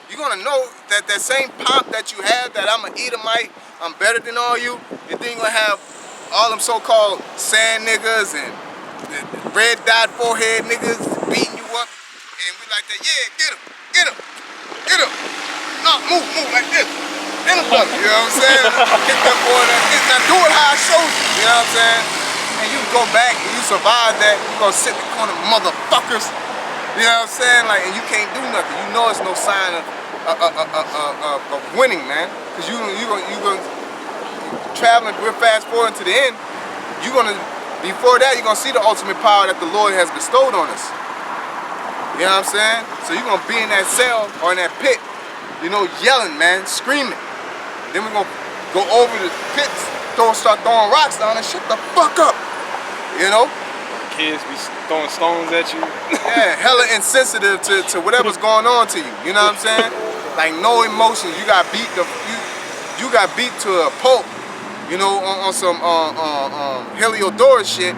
You're gonna know that that same pomp that you have, that I'm an Edomite, I'm better than all you, and then you're gonna have all them so-called sand niggas and red dot forehead niggas beating you up, and we like that, yeah, get him, get him, get him. No, move like this. In the brother, you know what I'm saying? Get that boy now do it how I showed you, you know what I'm saying? And you go back and you survive that, you gonna sit in the corner, motherfuckers. You know what I'm saying? Like, and you can't do nothing. You know it's no sign of winning, man. Cause you gonna traveling real fast forward to the end. You gonna before that you're gonna see the ultimate power that the Lord has bestowed on us. You know what I'm saying? So you're gonna be in that cell or in that pit, you know, yelling, man, screaming. Then we're gonna go over the pits, start throwing rocks down and shut the fuck up. You know? Kids be throwing stones at you. Yeah, hella insensitive to whatever's going on to you. You know what I'm saying? Like no emotions. You got beat you got beat to a pulp. You know, on some Heliodora shit,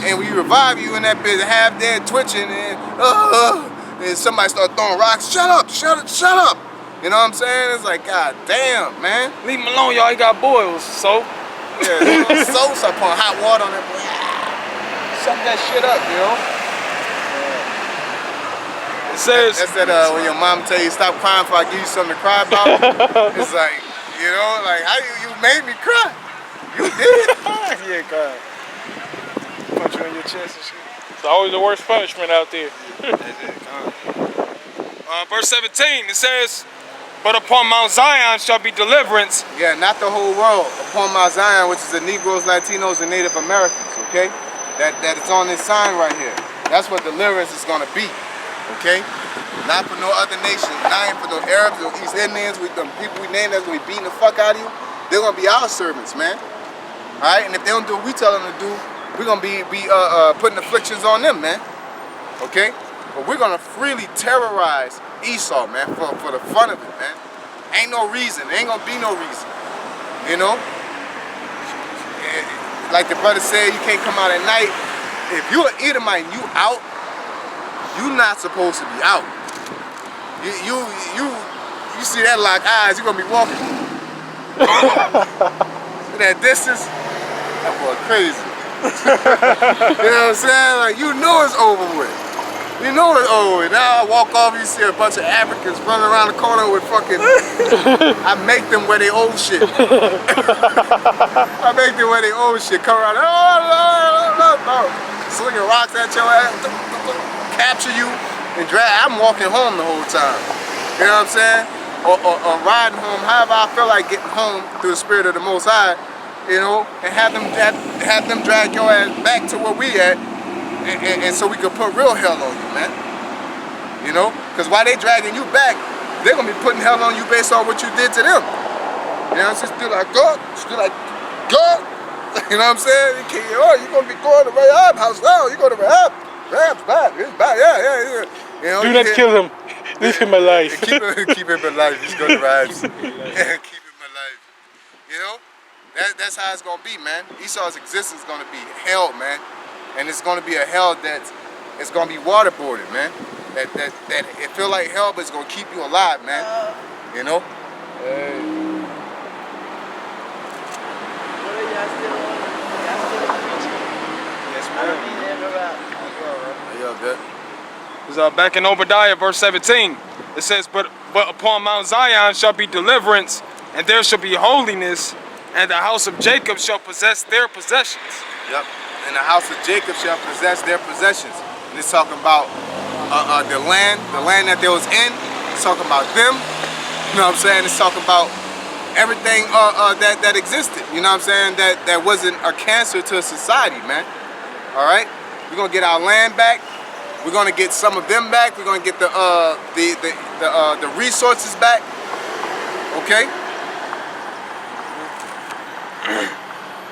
and we revive you in that bitch, half dead, twitching, and somebody start throwing rocks. Shut up! Shut up! You know what I'm saying? It's like, god damn, man. Leave him alone, y'all. He got boils, so. Yeah, soap, start pouring hot water on it. Suck that shit up, you know? It says. That's that when your mom tell you stop crying before I give you something to cry about. It's like, you know, like how you made me cry. You did. Yeah, God. Punch you in your chest and shit. It's always the worst punishment out there. Verse 17, it says, but upon Mount Zion shall be deliverance. Yeah, not the whole world. Upon Mount Zion, which is the Negroes, Latinos, and Native Americans, okay? That is on this sign right here. That's what deliverance is gonna be, okay? Not for no other nation, not even for no Arabs or East Indians, the people we name that's gonna be beating the fuck out of you. They're gonna be our servants, man. All right, and if they don't do what we tell them to do, we're gonna be putting afflictions on them, man. Okay? But we're gonna freely terrorize Esau, man, for the fun of it, man. Ain't no reason. There ain't gonna be no reason. You know? Like the brother said, you can't come out at night. If you're an Edomite and you out, you're not supposed to be out. You see that locked eyes, you're gonna be walking. In that distance, that boy crazy. You know what I'm saying? Like, you know it's over with. You know it's over with. Now I walk off, you see a bunch of Africans running around the corner with fucking, I make them wear their old shit. I make them wear their old shit. Come around, slinging rocks at your ass, capture you, and drag. I'm walking home the whole time. You know what I'm saying? Or riding home, however I feel like getting home through the spirit of the Most High, you know, and have them drag your ass back to where we at, and so we can put real hell on you, man. You know, because while they dragging you back, they're gonna be putting hell on you based on what you did to them. You know, it's still like God, still like God. You know what I'm saying? You can't, you're gonna be going to Rahab house now. You go to Rahab. Rahab's bad. It's bad. Yeah. You know, do not kill him. Leave him alive. Keep him alive. He's going to rise. Keep him alive. You know, that's how it's gonna be, man. Esau's existence is gonna be hell, man, and it's gonna be a hell it's gonna be waterboarded, man. That it feel like hell, but it's gonna keep you alive, man. You know. What are y'all still preaching? Yes, I don't need man. to Yo, good. It's back in Obadiah, verse 17. It says, but upon Mount Zion shall be deliverance, and there shall be holiness, and the house of Jacob shall possess their possessions. Yep. And the house of Jacob shall possess their possessions. And it's talking about the land that they was in. It's talking about them. You know what I'm saying? It's talking about everything that existed. You know what I'm saying? That wasn't a cancer to society, man. All right. We're gonna get our land back. We're gonna get some of them back. We're gonna get the resources back. Okay.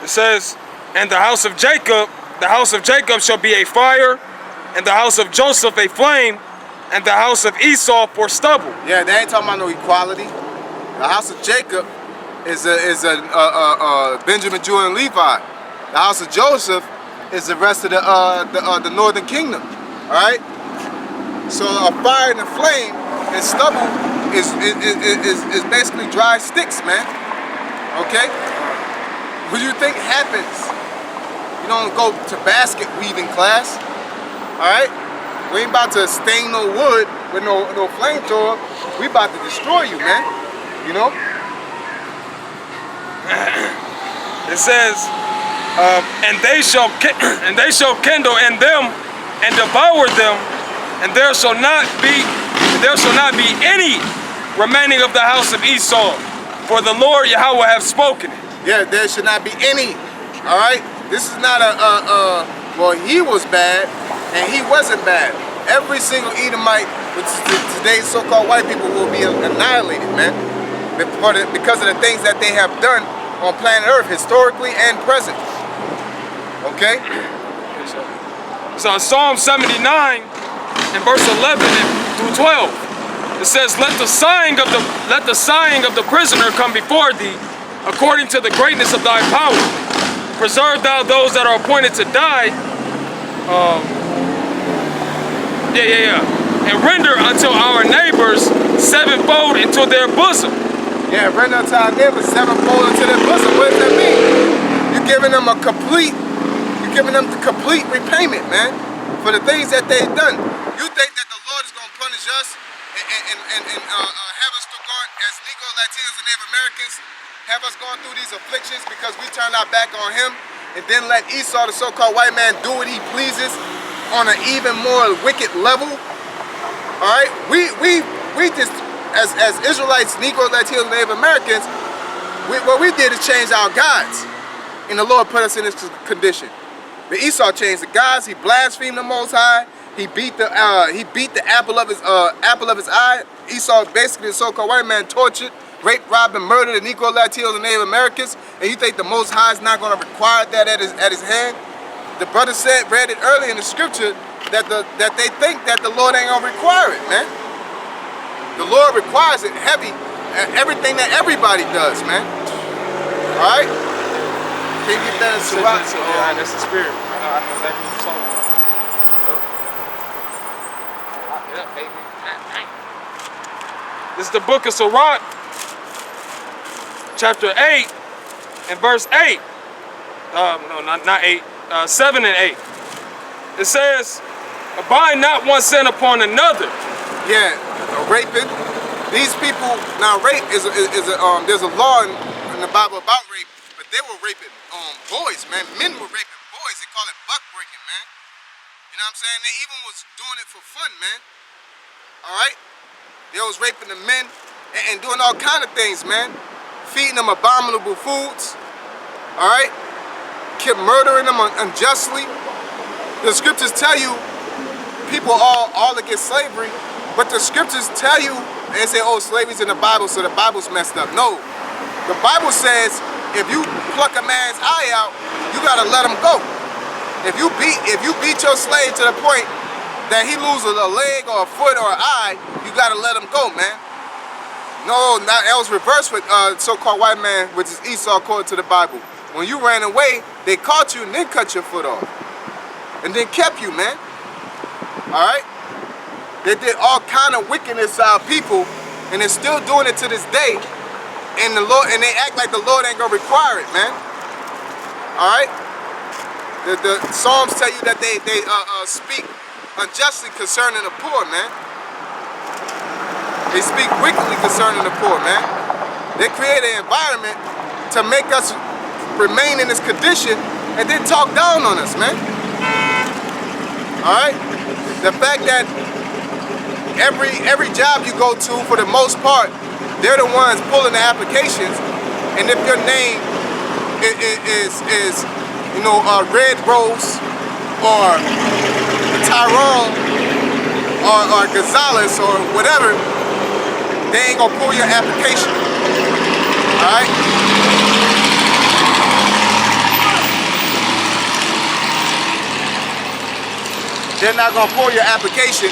It says, and the house of Jacob shall be a fire, and the house of Joseph a flame, and the house of Esau for stubble. Yeah, they ain't talking about no equality. The house of Jacob is a Benjamin, Judah, and Levi. The house of Joseph is the rest of the northern kingdom. All right. So a fire and a flame and stubble is basically dry sticks, man. Okay. What do you think happens? You don't go to basket weaving class. All right. We ain't about to stain no wood with no flamethrower. We about to destroy you, man. You know? It says, and they shall kindle in them and devour them, and there shall not be any remaining of the house of Esau, for the Lord Yahawah have spoken it. Yeah, there should not be any. All right. This is not well, he was bad and he wasn't bad. Every single Edomite, which is today's so-called white people, will be annihilated, man, because of the things that they have done on planet Earth, historically and present. Okay? So Psalm 79 in verse 11 through 12, it says, Let the sighing of the prisoner come before thee, according to the greatness of thy power. Preserve thou those that are appointed to die. And render unto our neighbors sevenfold into their bosom. Yeah, render unto our neighbors sevenfold into their bosom. What does that mean? You're giving them the complete repayment, man, for the things that they've done. You think that the Lord is going to punish us and have us to go as Negro, Latinos, and Native Americans, have us going through these afflictions because we turned our back on him, and then let Esau, the so-called white man, do what he pleases on an even more wicked level? All right, we just, as Israelites, Negro, Latinos, Native Americans, what we did is change our gods, and the Lord put us in this condition. But Esau changed the gods. He blasphemed the Most High. He beat the apple of his eye. Esau, basically the so-called white man, tortured, raped, robbed, and murdered the Negro, Latinos, and Native Americans. And you think the Most High is not going to require that at his hand? The brother read it earlier in the scripture that they think that the Lord ain't gonna require it, man. The Lord requires it heavy, everything that everybody does, man. All right. Can you get that in Sirach? Yeah, that's the spirit. I know exactly what you're talking about. Lock it up, baby. This is the book of Sirach, chapter 8 and verse 8. No, not 8. 7 and 8. It says, abide not one sin upon another. Yeah, raping. These people, now rape there's a law in the Bible about rape, but they were raping boys, man. Men were raping boys. They call it buck breaking, man. You know what I'm saying? They even was doing it for fun, man. All right? They was raping the men and doing all kind of things, man. Feeding them abominable foods. All right? Kept murdering them unjustly. The scriptures tell you people all against slavery, but the scriptures tell you and say, oh, slavery's in the Bible, so the Bible's messed up. No, the Bible says if you pluck a man's eye out, you gotta let him go. If you beat your slave to the point that he loses a leg or a foot or an eye, you gotta let him go, man. No, that was reversed with so-called white man, which is Esau according to the Bible. When you ran away, they caught you and then cut your foot off. And then kept you, man. Alright? They did all kind of wickedness to our people, and they're still doing it to this day. And they act like the Lord ain't gonna require it, man. Alright? The Psalms tell you that they speak unjustly concerning the poor, man. They speak wickedly concerning the poor, man. They create an environment to make us remain in this condition and then talk down on us, man. Alright? The fact that every job you go to, for the most part, they're the ones pulling the applications, and if your name is Red Rose or Tyrone or Gonzalez or whatever, they ain't gonna pull your application. Alright? They're not gonna pull your application,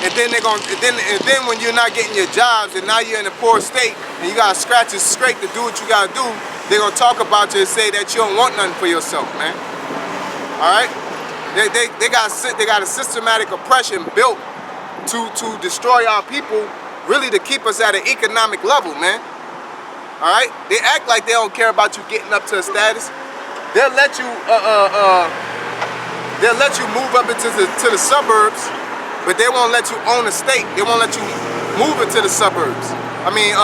and then then when you're not getting your jobs and now you're in a poor state and you gotta scratch and scrape to do what you gotta do, they're gonna talk about you and say that you don't want nothing for yourself, man. All right, they got a systematic oppression built to destroy our people, really to keep us at an economic level, man. All right, they act like they don't care about you getting up to a status. They'll let you move up into the suburbs, but they won't let you own a state. They won't let you move into the suburbs. I mean,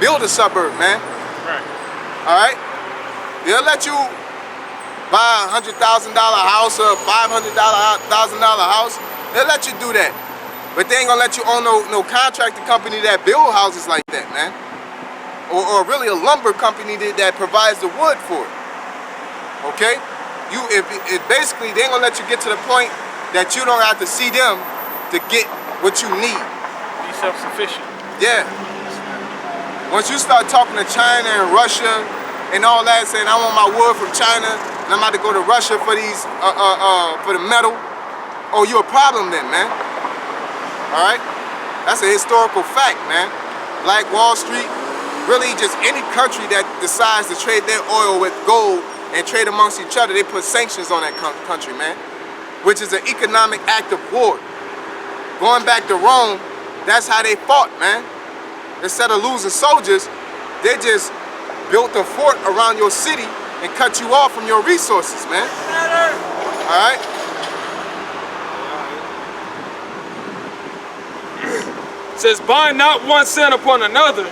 build a suburb, man. Right. All right, they'll let you buy a $100,000 house or a $500,000 house. They'll let you do that, but they ain't gonna let you own no contractor company that build houses like that, man. Or really a lumber company that provides the wood for it. Okay? If basically they ain't gonna let you get to the point that you don't have to see them to get what you need. Be self-sufficient. Yeah. Once you start talking to China and Russia and all that, saying I want my wood from China and I'm about to go to Russia for these for the metal, oh, you a problem then, man. All right? That's a historical fact, man. Black Wall Street. Really, just any country that decides to trade their oil with gold and trade amongst each other, they put sanctions on that country, man, which is an economic act of war. Going back to Rome, that's how they fought, man. Instead of losing soldiers, they just built a fort around your city and cut you off from your resources, man. All right? It says, bind not one sin upon another.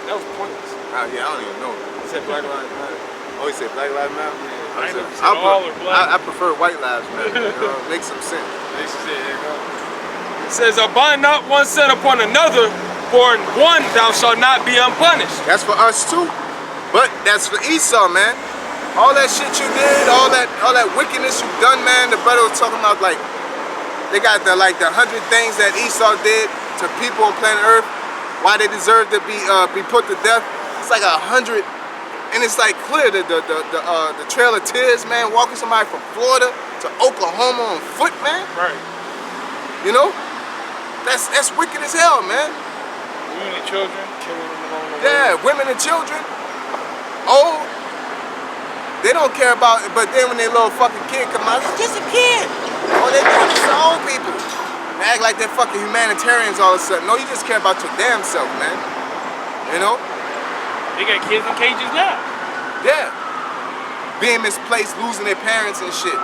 That was pointless. Yeah, I don't even know. He said Black Lives Matter. Oh, you said Black Lives Matter? I know, said all or black. I prefer White Lives Matter. Makes some sense. It says, bind not one sin upon another, for in one thou shalt not be unpunished. That's for us too. But that's for Esau, man. All that shit you did, all that wickedness you done, man. The brother was talking about, like, they got the 100 things that Esau did to people on planet Earth. Why they deserve to be put to death. It's like 100, and it's like clear the Trail of Tears, man, walking somebody from Florida to Oklahoma on foot, man. Right. You know, that's wicked as hell, man. Women and children, killing them along the way. Yeah, women and children, old, they don't care about it. But then when their little fucking kid come out, it's just a kid. Oh, they doing this to old people. They act like they're fucking humanitarians all of a sudden. No, you just care about your damn self, man. You know? They got kids in cages now. Yeah. Being misplaced, losing their parents and shit.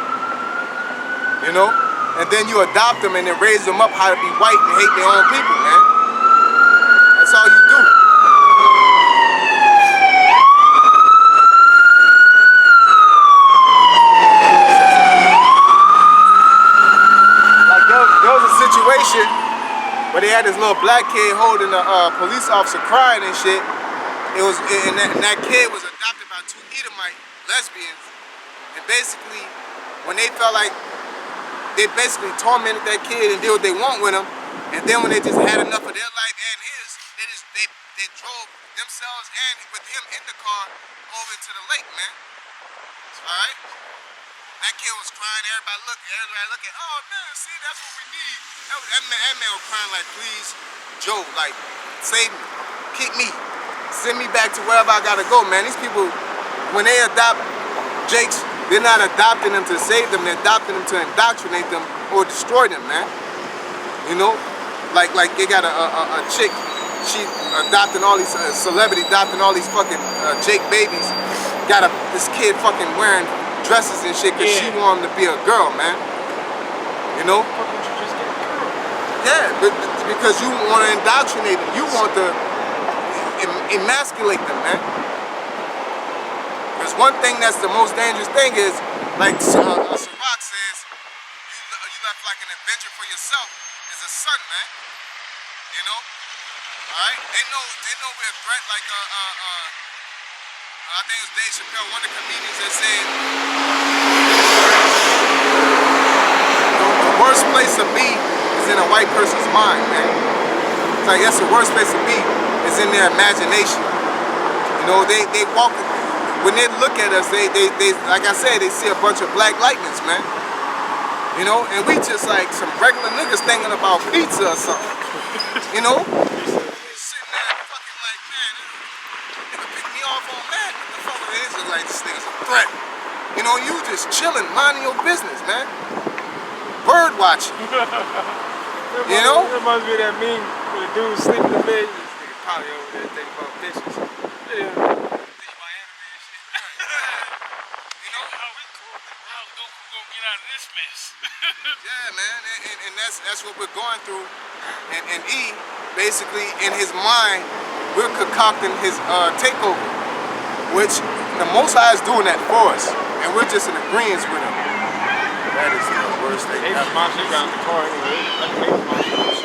You know? And then you adopt them and then raise them up how to be white and hate their own people, man. That's all you do. Situation where they had this little black kid holding a police officer crying and shit. And that kid was adopted by 2 Edomite lesbians. And basically, when they felt like they basically tormented that kid and did what they want with him, and then when they just had enough of their life and his, they drove themselves and with him in the car over to the lake, man. All right. That kid was crying, everybody looking, oh man, see, that's what we need. That man was crying like, please, Joe, like, save me, keep me, send me back to wherever I gotta go, man. These people, when they adopt Jakes, they're not adopting them to save them, they're adopting them to indoctrinate them or destroy them, man. You know, like they got a chick, she adopting all these, celebrity adopting all these fucking Jake babies, got this kid fucking wearing dresses and shit because she want him to be a girl, man. You know? Yeah, but because you want to indoctrinate them. You want to emasculate them, man. Because one thing that's the most dangerous thing is, like Ciroc says, you left like an adventure for yourself is a son, man. You know? Alright? They know we're a threat, like I think it was Dave Chappelle, one of the comedians that said the worst place to be is in a white person's mind, man. It's like that's the worst place to be is in their imagination. You know, they walk, when they look at us, they like I said, they see a bunch of black lightnings, man. You know, and we just like some regular niggas thinking about pizza or something. You know? Sitting there fucking like, man, nigga pick me off on that. What the fuck is this? Like, this nigga's a threat. You know, you just chilling, minding your business, man. Bird watching. You know? It reminds me of that meme where the dude sleeping in the bed. This nigga probably over there thinking about bitches. Yeah. Thinking about anime and shit. You know how we cool. How we gonna get out of this mess? Yeah, man, and that's what we're going through. And E, basically, in his mind, we're concocting his takeover, which the Most High is doing that for us, and we're just in agreement with him. That is the worst thing They just ever. monster got in the car anyway. Like they monsters.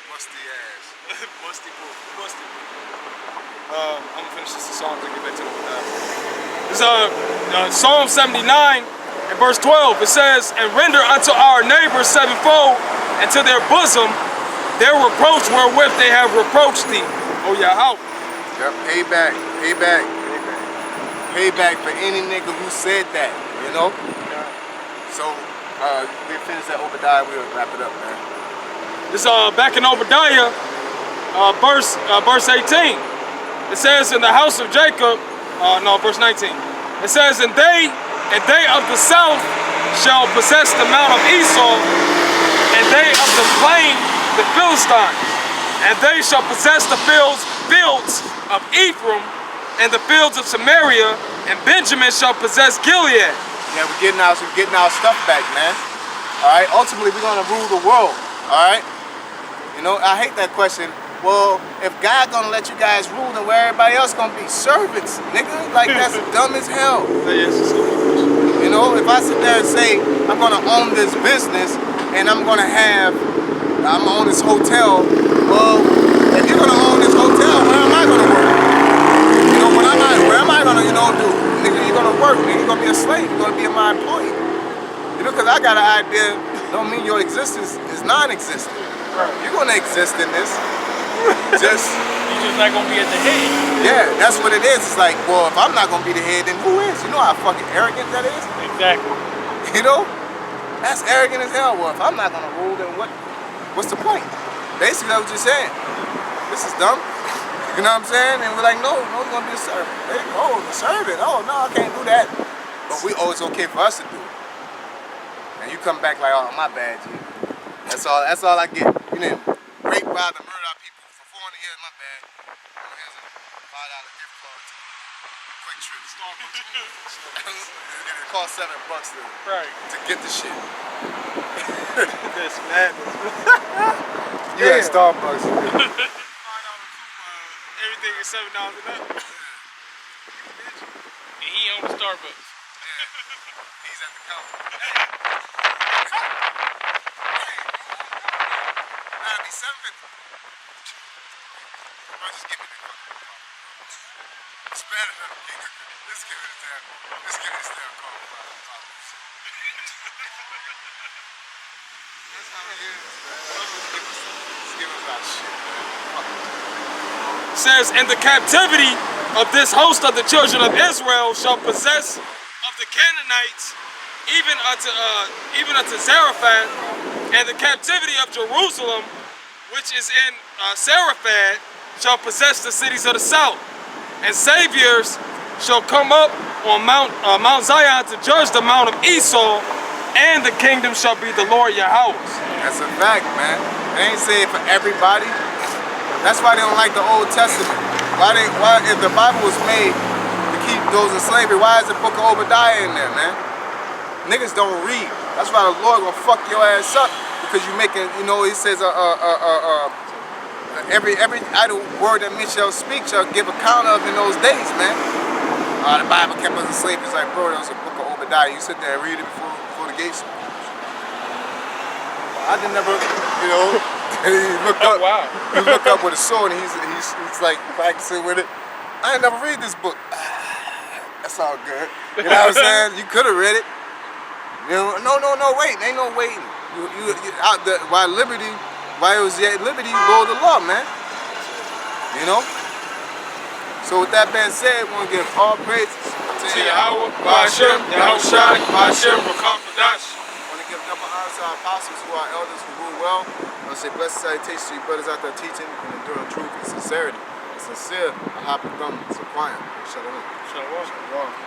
Musty ass. Musty boy. Musty boy. I'm gonna finish this song and get back to the This Psalm 79 and verse 12. It says, "And render unto our neighbors sevenfold, and to their bosom their reproach wherewith they have reproached thee." Oh Yahawah. Yep, payback, payback, payback for any nigga who said that, you know? So, we finish that Obadiah, we'll wrap it up, man. This back in Obadiah, verse 18. It says, "In the house of Jacob," no, verse 19. It says, and they of the south shall possess the mount of Esau, and they of the plain the Philistines, and they shall possess the fields of Ephraim, and the fields of Samaria, and Benjamin shall possess Gilead." Yeah, we're getting our stuff back, man. All right, ultimately we're gonna rule the world. All right. You know, I hate that question. Well, if God gonna let you guys rule, then where everybody else gonna be? Servants, nigga. Like, that's dumb as hell. You know, if I sit there and say I'm gonna own this business and I'm gonna own this hotel. Well, if you're gonna own this hotel, where am I gonna work? You know, where am I gonna, you know, do? Nigga, you're gonna work, nigga. You're gonna be a slave. You're gonna be my employee. You know, because I got an idea, don't mean your existence is non-existent. Right. You're gonna exist in this. You're just not gonna be at the head. Yeah, that's what it is. It's like, well, if I'm not gonna be the head, then who is? You know how fucking arrogant that is? Exactly. You know? That's arrogant as hell. Well, if I'm not gonna rule, then what's the point? Basically, that's what you're saying. This is dumb. You know what I'm saying? And we're like, no, you're gonna be a servant. Hey, oh, the servant. Oh, no, I can't do that. But it's okay for us to do it. And you come back like, oh, my bad, G. That's all I get. You know, rape, rob, and murder our people for 400 years, my bad. Here's a $5 gift card to Quick Trip Starbucks. And it costs $7 to get the shit. This madness. You at Starbucks. Everything is $7 and up. And he owns Starbucks. He's at the counter. That'd be $7.50. Bro, just give me the fucking call. It's better than the king. Let's give me this damn call. That's how it is, man. Let's give us our shit, man. Fuck it. It says, "And the captivity of this host of the children of Israel shall possess of the Canaanites, even unto Zarephath, and the captivity of Jerusalem, which is in Zarephath, shall possess the cities of the south. And saviors shall come up on Mount Zion to judge the mount of Esau, and the kingdom shall be the Lord Yahawah's." That's a fact, man. They ain't say it for everybody. That's why they don't like the Old Testament. Why if the Bible was made to keep those in slavery, why is the book of Obadiah in there, man? Niggas don't read. That's why the Lord gonna fuck your ass up, because you making, you know, he says every idle word that men shall speak shall give account of in those days, man. The Bible kept us in slavery. It's like, bro, that was a book of Obadiah. You sit there and read it before the gates. I didn't never, you know, he looked up. Wow. He looked up with a sword and he's like practicing with it. I ain't never read this book. That's all good. You know what I'm saying? You could have read it. You know, no, wait. Ain't no waiting. You out the while it was yet liberty, you rule the law, man. You know? So with that being said, we want to give all praises To Yahawah, BAHASHAM, YAHAWASHI, BAHASHAM, QADASH. I want to give give double honor to our apostles who are elders who rule well. I say blessed salutations to you brothers out there teaching and enduring truth and sincerity. And sincere, Ahapithum, Sequoia. Shalom. Shalom. Shalom.